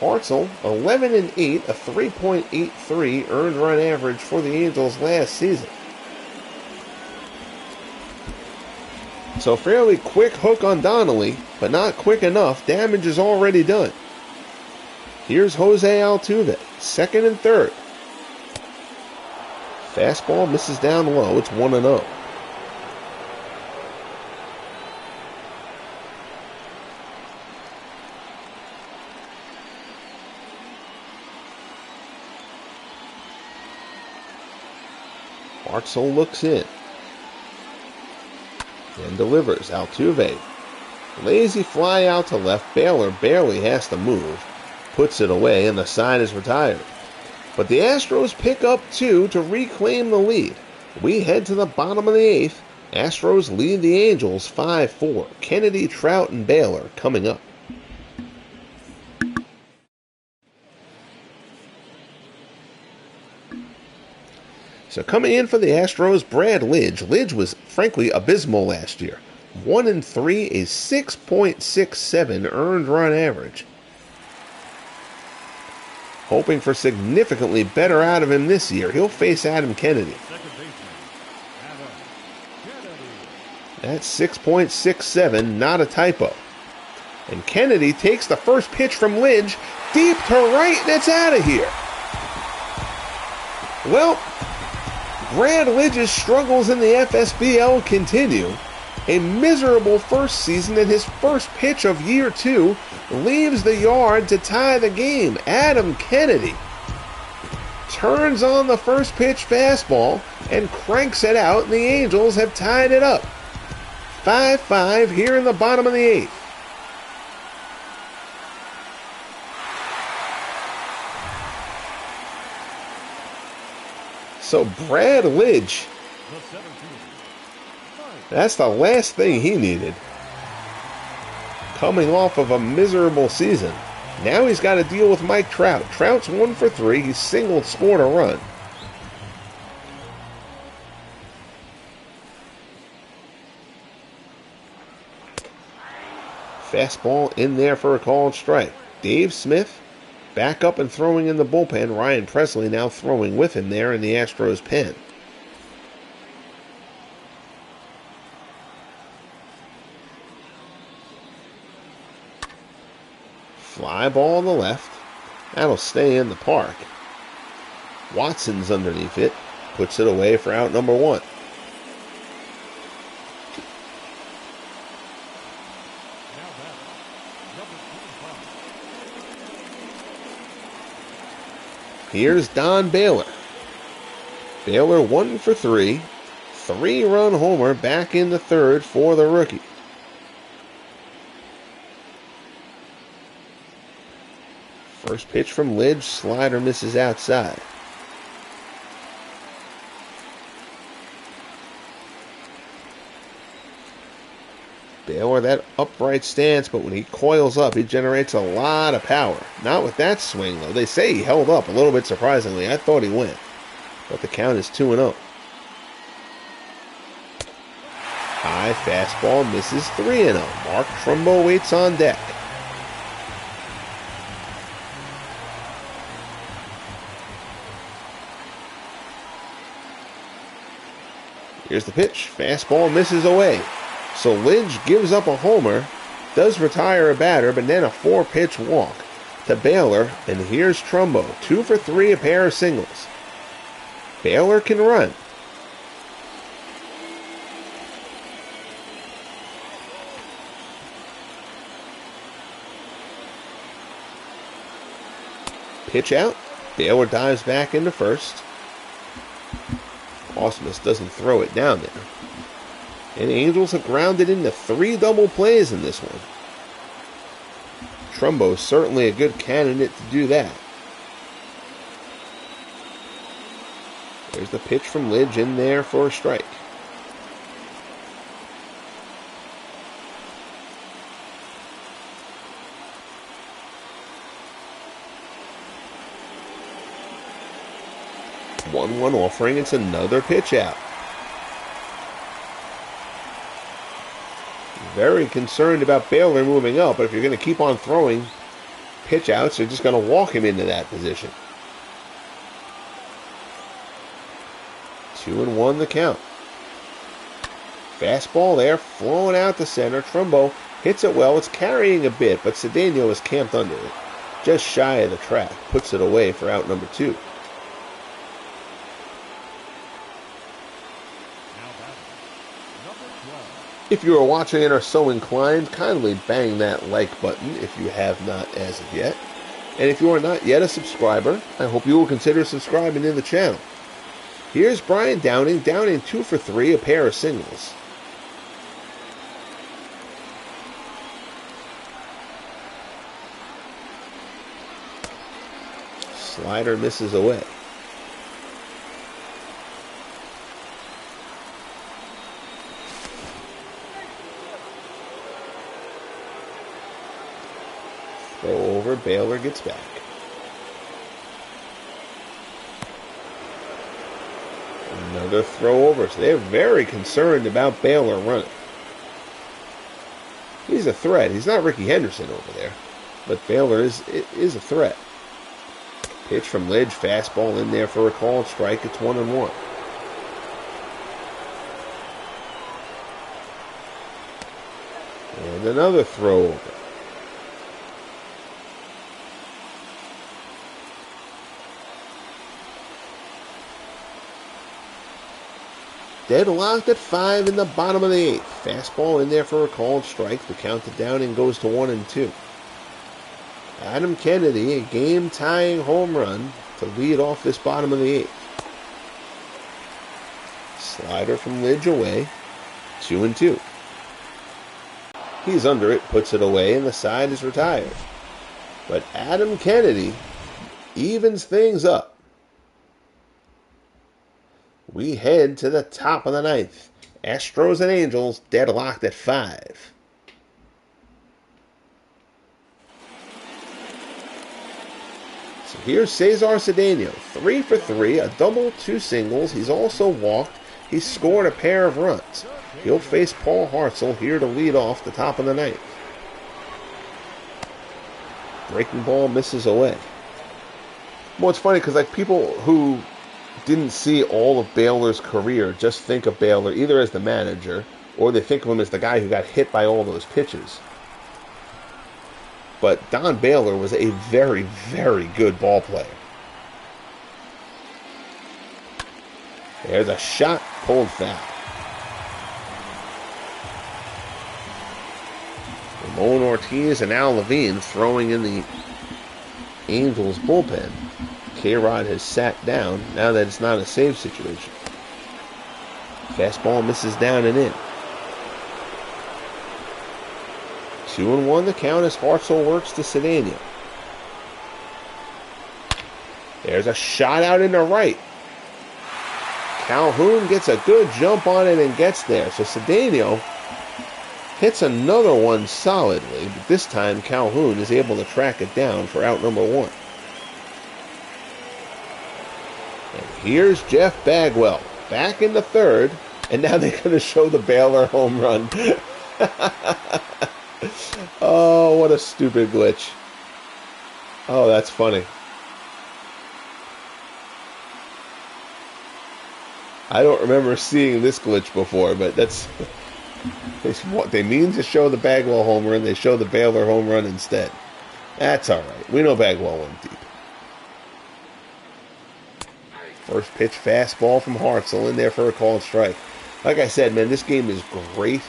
Hartzell, 11-8, a 3.83 earned run average for the Angels last season. So fairly quick hook on Donnelly, but not quick enough. Damage is already done. Here's Jose Altuve, 2nd and 3rd. Fastball misses down low. It's 1-0. Hartzell looks in and delivers. Altuve. Lazy fly out to left. Baylor barely has to move. puts it away, and the side is retired. But the Astros pick up 2 to reclaim the lead. We head to the bottom of the 8th. Astros lead the Angels 5-4. Kennedy, Trout, and Baylor coming up. So coming in for the Astros, Brad Lidge. Lidge was frankly abysmal last year. 1-3, a 6.67 earned run average. Hoping for significantly better out of him this year. He'll face Adam Kennedy. That's 6.67, not a typo. And Kennedy takes the first pitch from Lidge, deep to right, and it's out of here. Well, Brad Lidge's struggles in the FSBL continue. A miserable first season, and his first pitch of year 2 leaves the yard to tie the game. Adam Kennedy turns on the first pitch fastball and cranks it out, and the Angels have tied it up. 5-5 here in the bottom of the 8th. So Brad Lidge, that's the last thing he needed. Coming off of a miserable season. Now he's got to deal with Mike Trout. Trout's 1 for 3. He's singled, scored a run. Fastball in there for a called strike. Dave Smith back up and throwing in the bullpen. Ryan Presley now throwing with him there in the Astros pen. Fly ball on the left. That'll stay in the park. Watson's underneath it. Puts it away for out number 1. Here's Don Baylor. Baylor 1 for 3. 3-run homer back in the 3rd for the rookie. First pitch from Lidge. Slider misses outside. Baylor, that upright stance, but when he coils up, he generates a lot of power. Not with that swing, though. They say he held up a little bit surprisingly. I thought he went. But the count is 2-0. High fastball misses 3-0. Mark Trumbo waits on deck. Here's the pitch. Fastball misses away. So Lidge gives up a homer, does retire a batter, but then a 4-pitch walk to Baylor. And here's Trumbo. 2 for 3, a pair of singles. Baylor can run. Pitch out. Baylor dives back into first. Ausmus doesn't throw it down there. And the Angels have grounded into 3 double plays in this one. Trumbo is certainly a good candidate to do that. There's the pitch from Lidge in there for a strike. One offering. It's another pitch out. Very concerned about Baylor moving up, but if you're going to keep on throwing pitch outs, you're just going to walk him into that position. 2-1 the count. Fastball there, flowing out to center. Trumbo hits it well. It's carrying a bit, but Cedeno is camped under it. Just shy of the track. Puts it away for out number 2. If you are watching and are so inclined, kindly bang that like button if you have not as of yet. And if you are not yet a subscriber, I hope you will consider subscribing to the channel. Here's Brian Downing. Downing 2 for 3, a pair of singles. Slider misses away. Throw over, Baylor gets back. Another throw over. So they're very concerned about Baylor running. He's a threat. He's not Ricky Henderson over there. But Baylor is a threat. Pitch from Lidge, fastball in there for a called strike. It's 1-1. And another throw over. Deadlocked at 5 in the bottom of the 8th. Fastball in there for a called strike. The count it down and goes to 1-2. Adam Kennedy, a game-tying home run to lead off this bottom of the 8th. Slider from Lidge away. 2-2. He's under it, puts it away, and the side is retired. But Adam Kennedy evens things up. We head to the top of the 9th. Astros and Angels deadlocked at 5. So here's Cesar Cedeno, 3 for 3, a double, 2 singles. He's also walked. He's scored a pair of runs. He'll face Paul Hartzell here to lead off the top of the 9th. Breaking ball misses away. Well, it's funny because like people who didn't see all of Baylor's career just think of Baylor either as the manager or they think of him as the guy who got hit by all those pitches. But Don Baylor was a very, very good ball player. There's a shot, pulled foul. Ramon Ortiz and Al Levine throwing in the Angels bullpen. K-Rod has sat down now that it's not a save situation. Fastball misses down and in. 2-1 the count as Hartzell works to Cedeno. There's a shot out into right. Calhoun gets a good jump on it and gets there. So Cedeno hits another one solidly, but this time Calhoun is able to track it down for out number 1. And here's Jeff Bagwell back in the 3rd, and now they're going to show the Baylor home run. Oh, what a stupid glitch. Oh, that's funny. I don't remember seeing this glitch before, but that's... They mean to show the Bagwell home run. They show the Baylor home run instead. That's all right. We know Bagwell went deep. First pitch fastball from Hartzell in there for a called strike. Like I said, man, this game is great.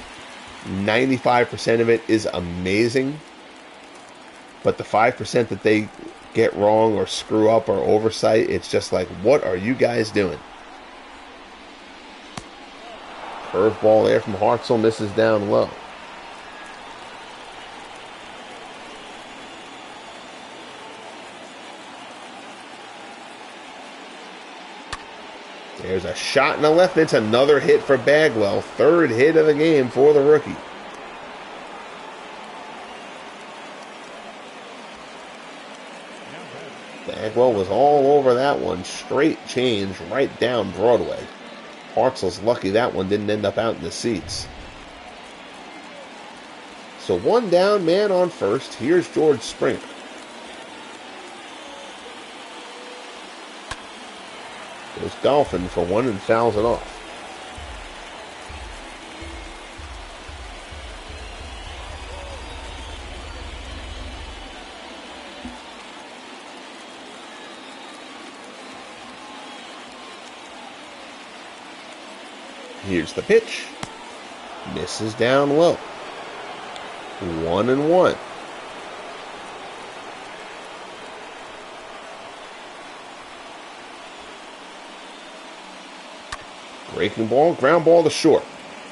95% of it is amazing. But the 5% that they get wrong or screw up or oversight, it's just like, what are you guys doing? Curveball there from Hartzell misses down low. There's a shot in the left. It's another hit for Bagwell. 3rd hit of the game for the rookie. Bagwell was all over that one. Straight change right down Broadway. Hartzell's lucky that one didn't end up out in the seats. So 1 down, man on first. Here's George Springer. Goes golfing for 1 and fouls it off. Here's the pitch. Misses down low. 1-1. Breaking ball, ground ball to short.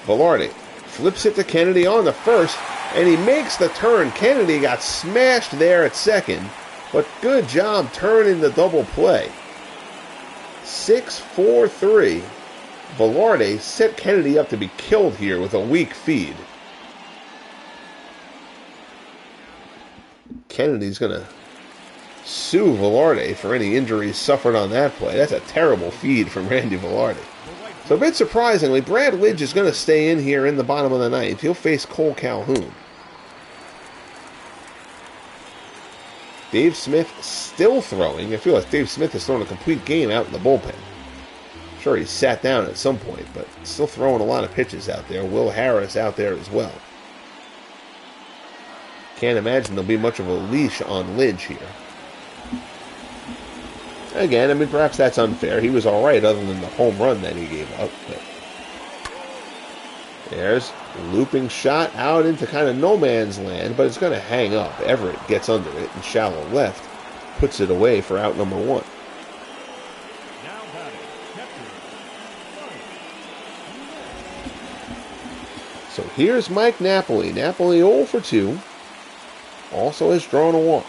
Velarde flips it to Kennedy on the first, and he makes the turn. Kennedy got smashed there at second, But good job turning the double play. 6-4-3. Velarde set Kennedy up to be killed here with a weak feed. Kennedy's going to sue Velarde for any injuries suffered on that play. That's a terrible feed from Randy Velarde. So a bit surprisingly, Brad Lidge is going to stay in here in the bottom of the ninth. He'll face Cole Calhoun. Dave Smith still throwing. I feel like Dave Smith has thrown a complete game out in the bullpen. Sure, he sat down at some point, but still throwing a lot of pitches out there. Will Harris out there as well. Can't imagine there'll be much of a leash on Lidge here. Again, I mean, perhaps that's unfair. He was all right other than the home run that he gave up. But there's a looping shot out into kind of no man's land, but it's going to hang up. Everett gets under it and shallow left, puts it away for out number one. So here's Mike Napoli. Napoli 0 for 2. Also has drawn a walk.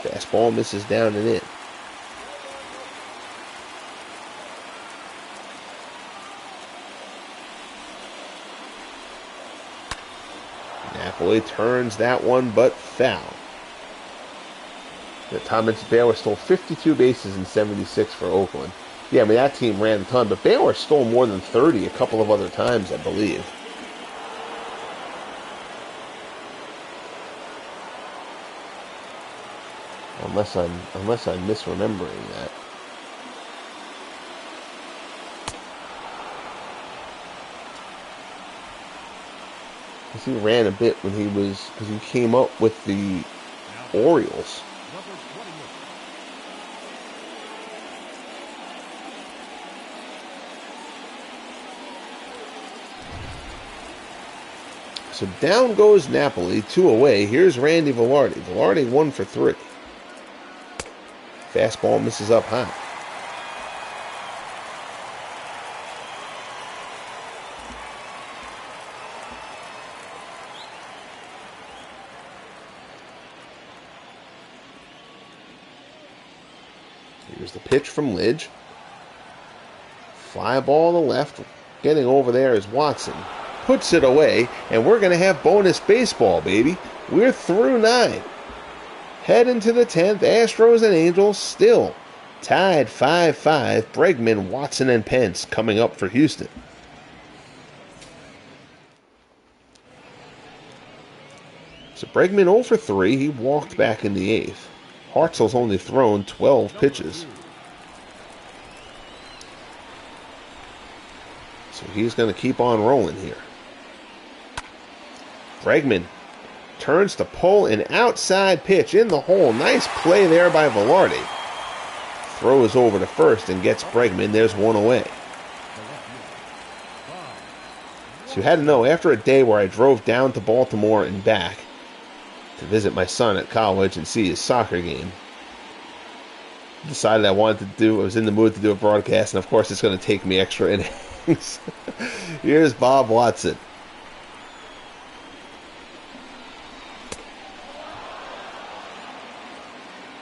Fastball misses down and in. Napoli turns that one, but foul. Tom mentioned Baylor stole 52 bases in 76 for Oakland. Yeah, I mean, that team ran a ton, but Baylor stole more than 30 a couple of other times, I believe. Unless I'm misremembering that. Because he ran a bit when because he came up with the Orioles. So down goes Napoli, 2 away. Here's Randy Velarde. Velarde 1 for 3. Fastball misses up high. Here's the pitch from Lidge. Fly ball to left. Getting over there is Watson. Puts it away, and we're going to have bonus baseball, baby. We're through 9. Head into the 10th. Astros and Angels still tied 5-5. Bregman, Watson, and Pence coming up for Houston. So Bregman 0 for 3. He walked back in the 8th. Hartzell's only thrown 12 pitches. So he's going to keep on rolling here. Bregman turns to pull an outside pitch in the hole. Nice play there by Velarde. Throws over to first and gets Bregman. There's 1 away. So you had to know, after a day where I drove down to Baltimore and back to visit my son at college and see his soccer game, decided I was in the mood to do a broadcast, and of course it's going to take me extra innings. Here's Bob Watson.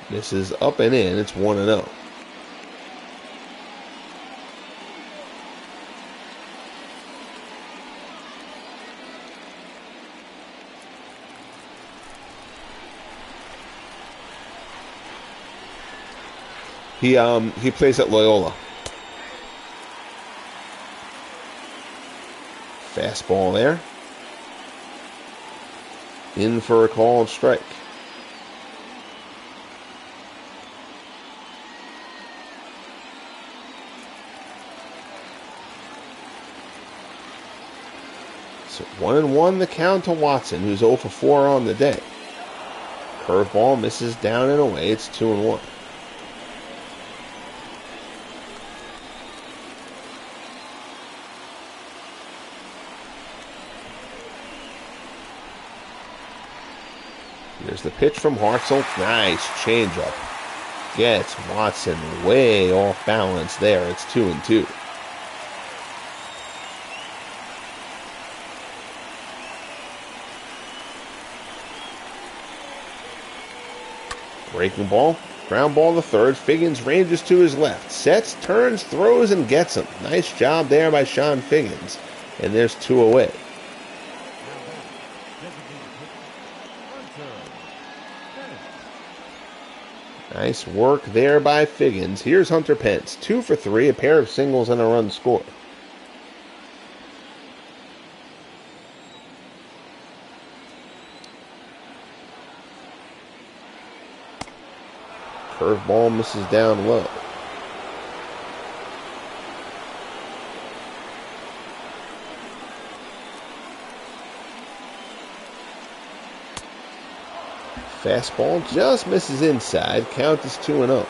This is up and in. It's 1-0. He plays at Loyola. Fastball there. In for a called strike. So 1-1 the count to Watson, who's 0 for 4 on the day. Curveball misses down and away. It's 2-1. Here's the pitch from Hartzell. Nice changeup. Gets Watson way off balance there. It's 2-2. Breaking ball. Ground ball to third. Figgins ranges to his left. Sets, turns, throws, and gets him. Nice job there by Sean Figgins. And there's 2 away. Nice work there by Figgins. Here's Hunter Pence. 2 for 3, a pair of singles and a run scored. Curveball misses down low. Fastball just misses inside. Count is 2-0.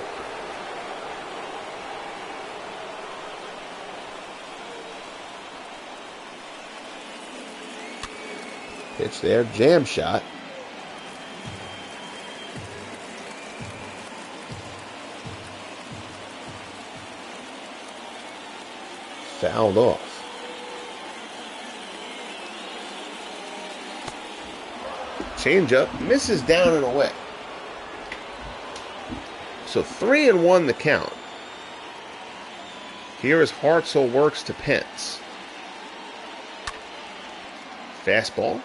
Pitch there, jam shot. Fouled off. Changeup misses down and away. So 3-1 the count. Here is Hartzell works to Pence. Fastball.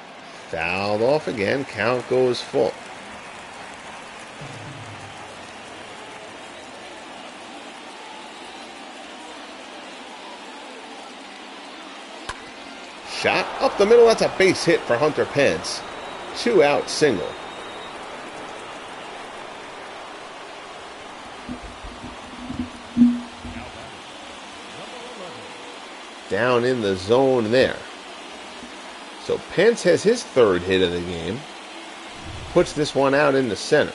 Fouled off again. Count goes full. Shot up the middle. That's a base hit for Hunter Pence. 2-out single. Down in the zone there. So Pence has his 3rd hit of the game. Puts this one out in the center.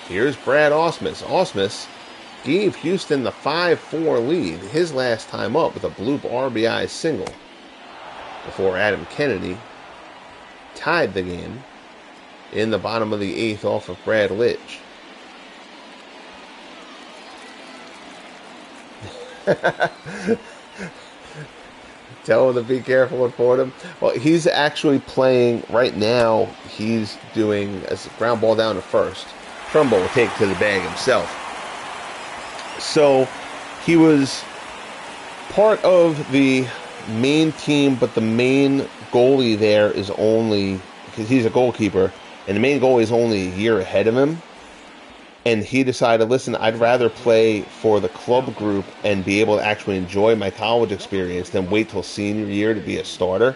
Here's Brad Ausmus. Ausmus gave Houston the 5-4 lead his last time up with a bloop RBI single before Adam Kennedy tied the game in the bottom of the 8th off of Brad Lidge. Tell him to be careful with Fordham. Well, he's actually playing right now. He's doing a ground ball down to first. Trumbo will take it to the bag himself. So he was part of the main team, but the main goalie there is only, because he's a goalkeeper, and the main goalie is only a year ahead of him. And he decided, listen, I'd rather play for the club group and be able to actually enjoy my college experience than wait till senior year to be a starter.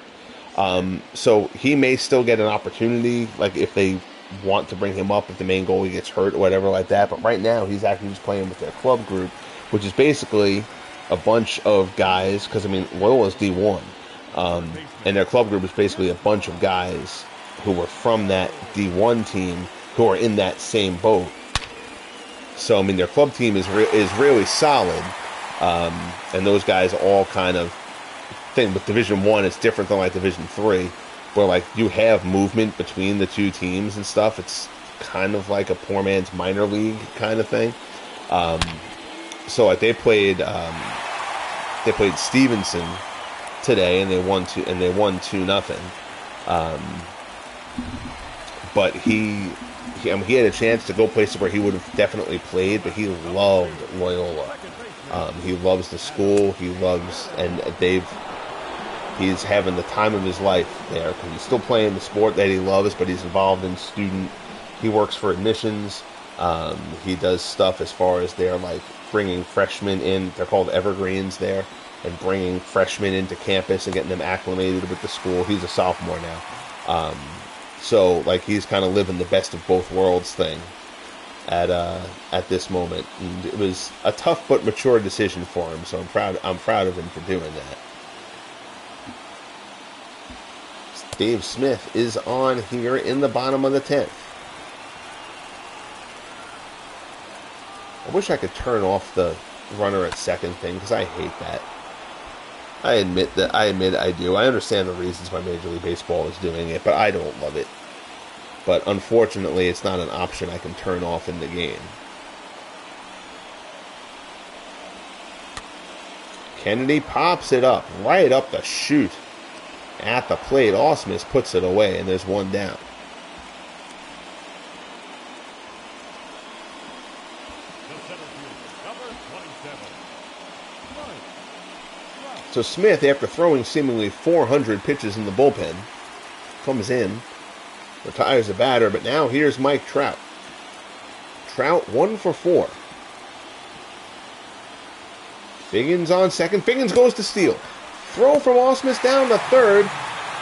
So he may still get an opportunity, like if they want to bring him up if the main goalie gets hurt or whatever like that. But right now, he's actually just playing with their club group, which is basically a bunch of guys, because, I mean, Loyola's D1. And their club group is basically a bunch of guys who were from that D1 team who are in that same boat. So, I mean, their club team is really solid, and those guys all kind of think. With Division I, it's different than like Division III, where like you have movement between the two teams and stuff. It's kind of like a poor man's minor league kind of thing. So like they played Stevenson today, and they won 2-0. But he had a chance to go places where he would have definitely played, but he loved Loyola. He loves the school. He loves, and he's having the time of his life there, because he's still playing the sport that he loves, but he's involved in student. He works for admissions. He does stuff as far as they're like bringing freshmen in. They're called evergreens there, and bringing freshmen into campus and getting them acclimated with the school. He's a sophomore now. So, like, he's kind of living the best of both worlds thing at this moment. And it was a tough but mature decision for him, so I'm proud of him for doing that. Dave Smith is on here in the bottom of the 10th. I wish I could turn off the runner at second thing, because I hate that. I admit I do. I understand the reasons why Major League Baseball is doing it, but I don't love it. But unfortunately, it's not an option I can turn off in the game. Kennedy pops it up, right up the chute. At the plate, Ausmus puts it away, and there's one down. So Smith, after throwing seemingly 400 pitches in the bullpen, comes in, retires the batter, but now here's Mike Trout. Trout 1 for 4. Figgins on second. Figgins goes to steal. Throw from Ausmus down to third.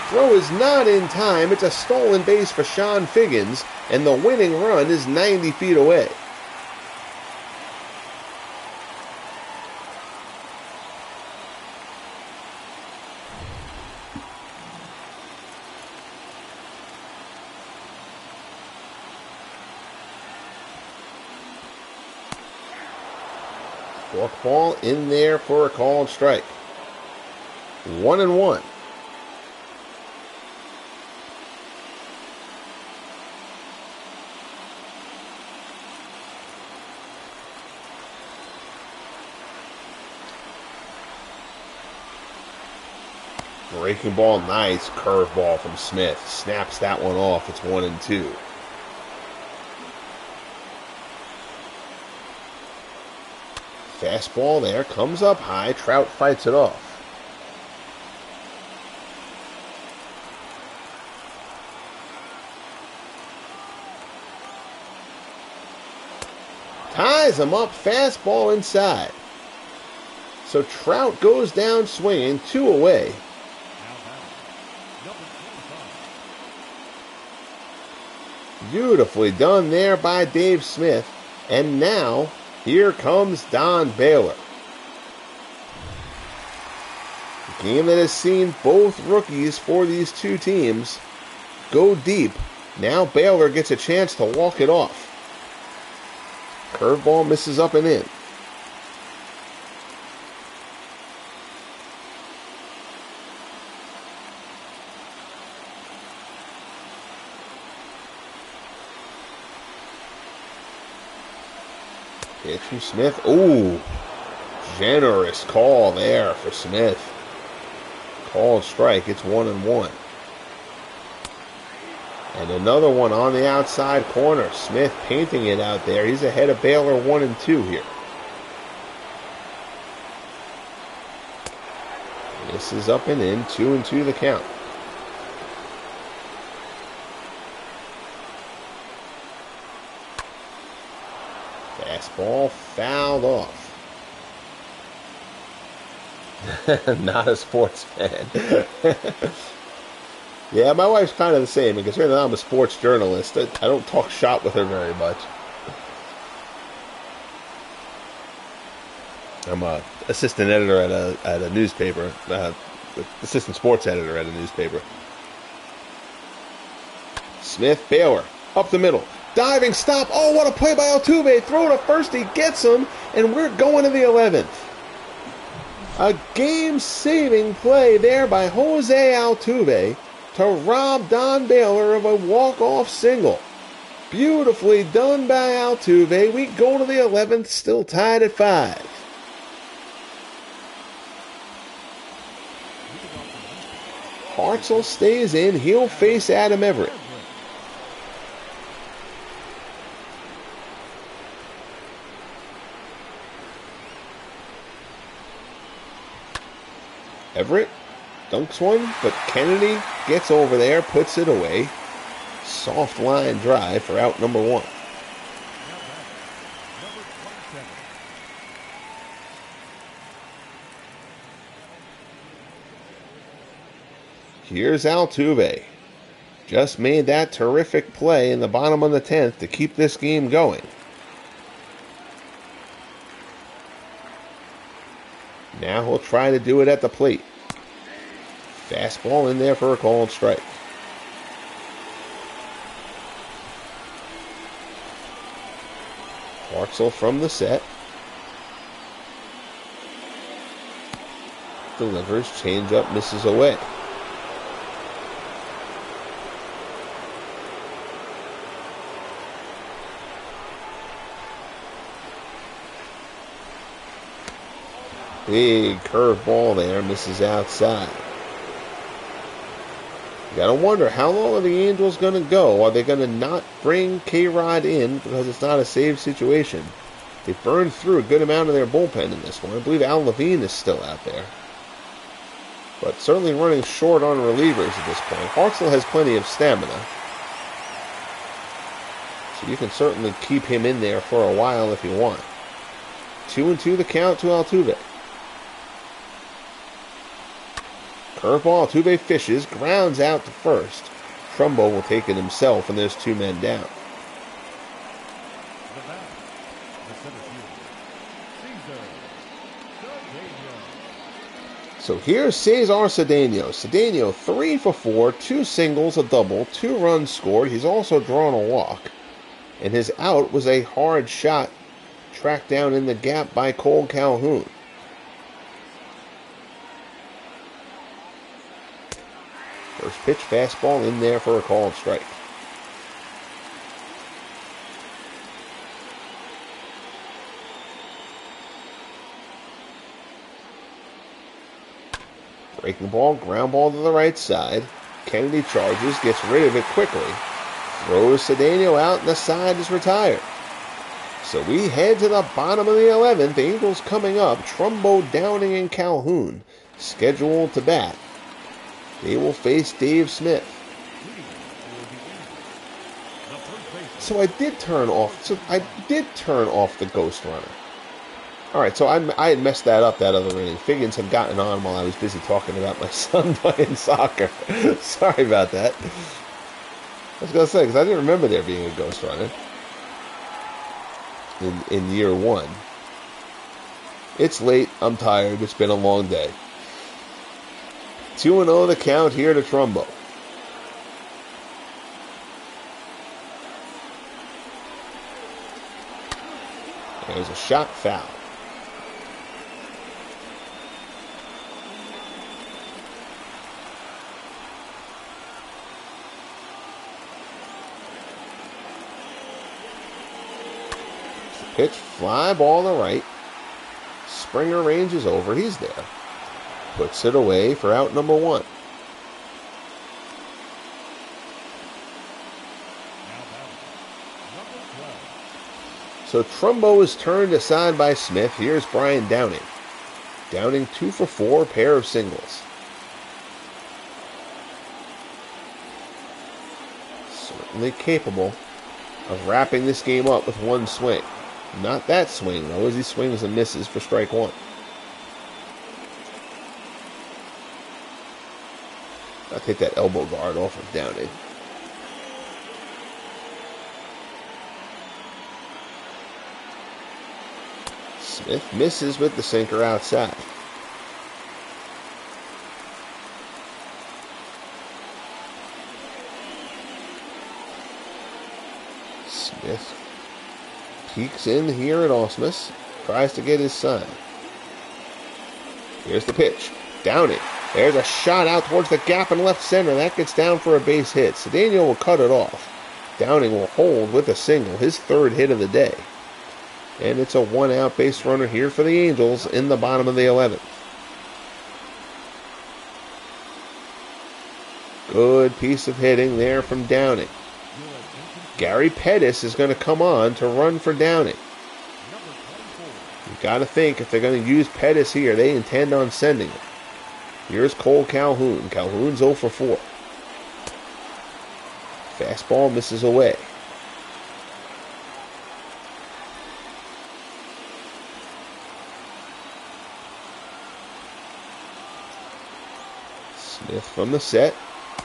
Throw is not in time. It's a stolen base for Sean Figgins, and the winning run is 90 feet away. Forkball in there for a called strike. 1-1. Breaking ball, nice curveball from Smith. Snaps that one off. It's 1-2. Fastball there, comes up high. Trout fights it off. Ties him up, fastball inside. So Trout goes down swinging, 2 away. Beautifully done there by Dave Smith. And now, here comes Don Baylor. A game that has seen both rookies for these two teams go deep. Now Baylor gets a chance to walk it off. Curveball misses up and in. Pitch from Smith. Ooh, generous call there for Smith. Called strike. It's 1-1. And another one on the outside corner. Smith painting it out there. He's ahead of Baylor 1-2 here. This is up and in. 2-2 the count. Fastball fouled off. Not a sports fan. Yeah, my wife's kind of the same. And considering I'm a sports journalist, I don't talk shop with her very much. I'm a assistant editor at a newspaper, assistant sports editor at a newspaper. Smith, Baylor, up the middle. Diving stop. Oh, what a play by Altuve. Throw to first. He gets him, and we're going to the 11th. A game-saving play there by Jose Altuve to rob Don Baylor of a walk-off single. Beautifully done by Altuve. We go to the 11th, still tied at 5. Hartzell stays in. He'll face Adam Everett. Everett dunks one, but Kennedy gets over there, puts it away. Soft line drive for out number 1. Here's Altuve. Just made that terrific play in the bottom of the 10th to keep this game going. Now he'll try to do it at the plate. Fastball in there for a called strike. Hartzell from the set. Delivers, changeup misses away. Big curveball there, misses outside. You gotta wonder, how long are the Angels gonna go? Are they gonna not bring K-Rod in because it's not a save situation? They burned through a good amount of their bullpen in this one. I believe Al Levine is still out there. but certainly running short on relievers at this point. Hartzell has plenty of stamina, so you can certainly keep him in there for a while if you want. 2-2 the count to Altuve. Curveball, Altuve fishes, grounds out to first. Trumbo will take it himself, and there's 2 men down. So here's Cesar Cedeno. Cedeno 3 for 4, 2 singles, a double, 2 runs scored. He's also drawn a walk. And his out was a hard shot tracked down in the gap by Cole Calhoun. First pitch fastball in there for a called strike. Breaking ball, ground ball to the right side. Kennedy charges, gets rid of it quickly. Throws Cedeno out, and the side is retired. So we head to the bottom of the 11th. Angels coming up. Trumbo, Downing, and Calhoun scheduled to bat. They will face Dave Smith. So I did turn off the ghost runner. All right, so I had messed that up that other inning. Figgins had gotten on while I was busy talking about my son playing soccer. Sorry about that. I was going to say, because I didn't remember there being a ghost runner in year 1. It's late. I'm tired. It's been a long day. 2-0 the count here to Trumbo. There's a shot foul. Pitch, fly ball to right. Springer ranges over. He's there. Puts it away for out number 1. So Trumbo is turned aside by Smith. Here's Brian Downing. Downing 2 for 4, pair of singles. Certainly capable of wrapping this game up with 1 swing. Not that swing, though, as he swings and misses for strike 1. I'll take that elbow guard off of Downing. Smith misses with the sinker outside. Smith peeks in here at Ausmus. Tries to get his sign. Here's the pitch. Downing. There's a shot out towards the gap in left center. That gets down for a base hit. Cedeno will cut it off. Downing will hold with a single. His 3rd hit of the day. And it's a 1-out base runner here for the Angels in the bottom of the 11th. Good piece of hitting there from Downing. Gary Pettis is going to come on to run for Downing. You've got to think if they're going to use Pettis here, they intend on sending him. Here's Cole Calhoun. Calhoun's 0 for 4. Fastball misses away. Smith from the set.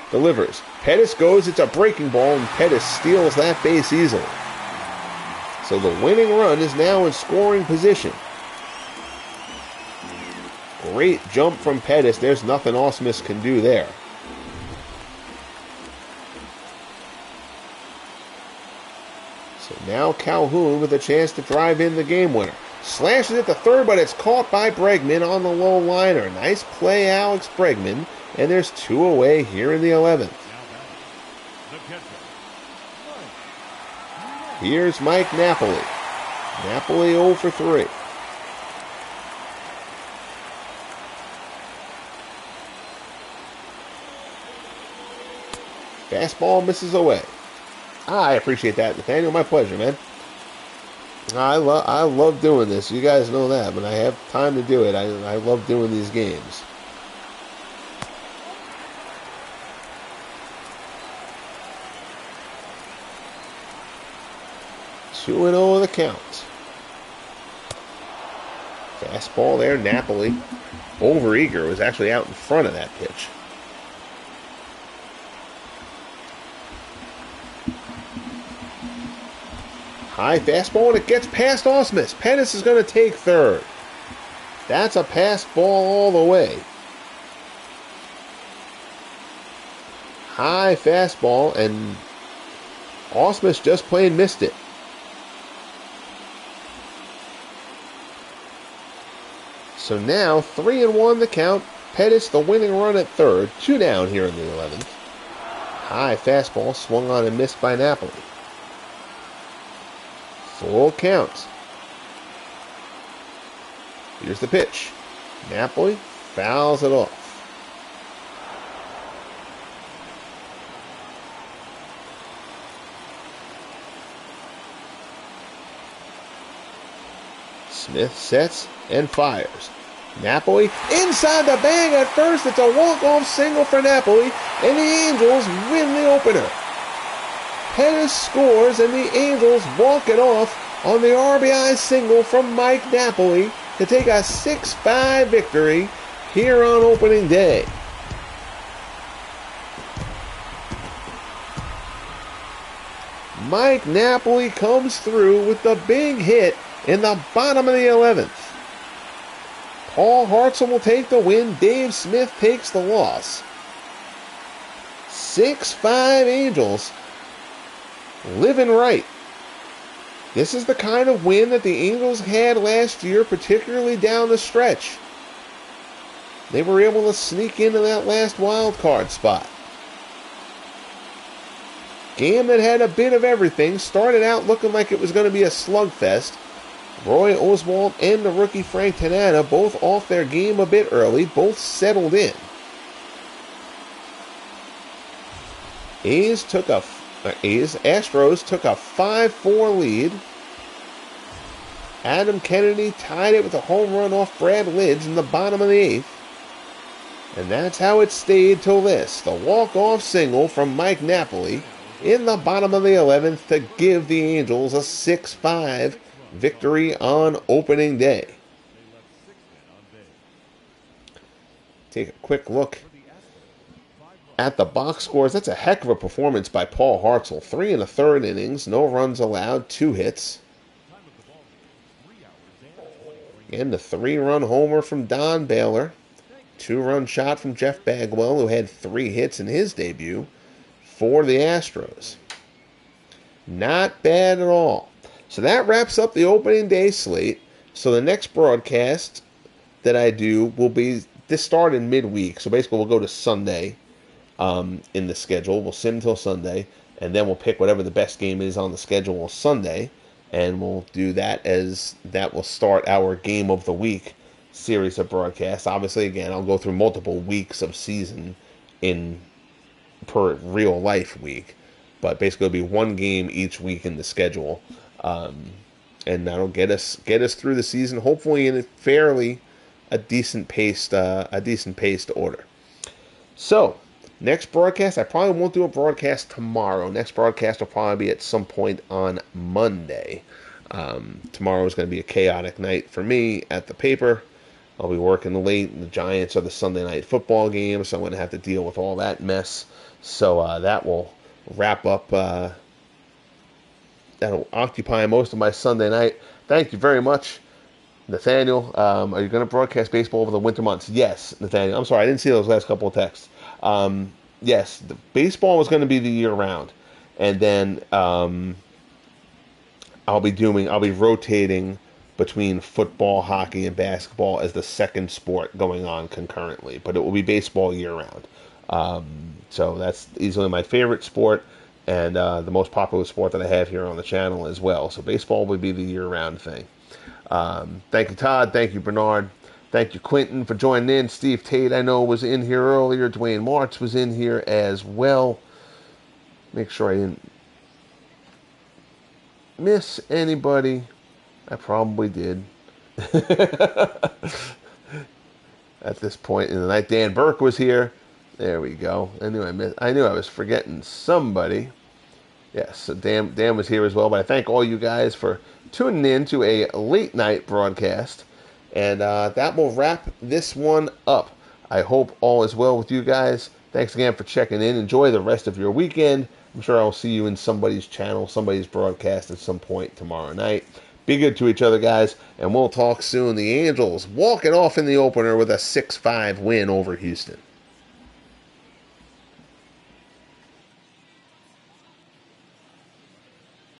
Delivers. Pettis goes. It's a breaking ball, and Pettis steals that base easily. So the winning run is now in scoring position. Great jump from Pettis. There's nothing Ausmus can do there. So now Calhoun with a chance to drive in the game winner. Slashes it to third, but it's caught by Bregman on the low liner. Nice play, Alex Bregman. And there's 2 away here in the 11th. Here's Mike Napoli. Napoli 0 for 3. Fastball misses away. I appreciate that, Nathaniel. My pleasure, man. I love doing this. You guys know that. When I have time to do it, I love doing these games. 2-0 the count. Fastball there, Napoli. Overeager was actually out in front of that pitch. High fastball, and it gets past Ausmus. Pettis is going to take third. That's a pass ball all the way. High fastball, and Ausmus just plain missed it. So now 3-1 the count. Pettis the winning run at third. 2 down here in the 11th. High fastball swung on and missed by Napoli. Full count. Here's the pitch. Napoli fouls it off. Smith sets and fires. Napoli inside the bag at first. It's a walk-off single for Napoli, and the Angels win the opener. Pettis scores, and the Angels walk it off on the RBI single from Mike Napoli to take a 6-5 victory here on opening day. Mike Napoli comes through with the big hit in the bottom of the 11th. Paul Hartzell will take the win. Dave Smith takes the loss. 6-5 Angels. Living right. This is the kind of win that the Angels had last year, particularly down the stretch. They were able to sneak into that last wild card spot. Game that had a bit of everything. Started out looking like it was going to be a slugfest. Roy Oswalt and the rookie Frank Tanana both off their game a bit early, both settled in. Astros took a 5-4 lead. Adam Kennedy tied it with a home run off Brad Lidge in the bottom of the 8th. And that's how it stayed till this. The walk-off single from Mike Napoli in the bottom of the 11th to give the Angels a 6-5 victory on opening day. Take a quick look at the box scores. That's a heck of a performance by Paul Hartzell. 3 1/3 innings, no runs allowed, 2 hits. And the 3-run homer from Don Baylor. 2-run shot from Jeff Bagwell, who had 3 hits in his debut for the Astros. Not bad at all. So that wraps up the opening day slate. So the next broadcast that I do will be, this started in midweek. So basically we'll go to Sunday in the schedule. We'll sit until Sunday, and then we'll pick whatever the best game is on the schedule on Sunday. And we'll do that as that will start our Game of the Week series of broadcasts. Obviously, again, I'll go through multiple weeks of season per real life week. But basically it'll be one game each week in the schedule. And that'll get us through the season, hopefully in a decent paced order. So next broadcast, I probably won't do a broadcast tomorrow. Next broadcast will probably be at some point on Monday. Tomorrow is going to be a chaotic night for me at the paper. I'll be working late. The Giants are the Sunday night football game, so I'm going to have to deal with all that mess. So that will wrap up. That'll occupy most of my Sunday night. Thank you very much, Nathaniel. Are you going to broadcast baseball over the winter months? Yes, Nathaniel. I'm sorry, I didn't see those last couple of texts. Yes, the baseball was going to be the year round, and then I'll be rotating between football, hockey, and basketball as the second sport going on concurrently. But it will be baseball year round. So that's easily my favorite sport. And the most popular sport that I have here on the channel as well. So baseball would be the year-round thing. Thank you, Todd. Thank you, Bernard. Thank you, Quentin, for joining in. Steve Tate, I know, was in here earlier. Dwayne Martz was in here as well. Make sure I didn't miss anybody. I probably did. At this point in the night, Dan Burke was here. There we go. I knew I was forgetting somebody. Yes, so Dan was here as well, but I thank all you guys for tuning in to a late night broadcast. And that will wrap this one up. I hope all is well with you guys. Thanks again for checking in. Enjoy the rest of your weekend. I'm sure I'll see you in somebody's channel, somebody's broadcast at some point tomorrow night. Be good to each other, guys, and we'll talk soon. The Angels walking off in the opener with a 6-5 win over Houston.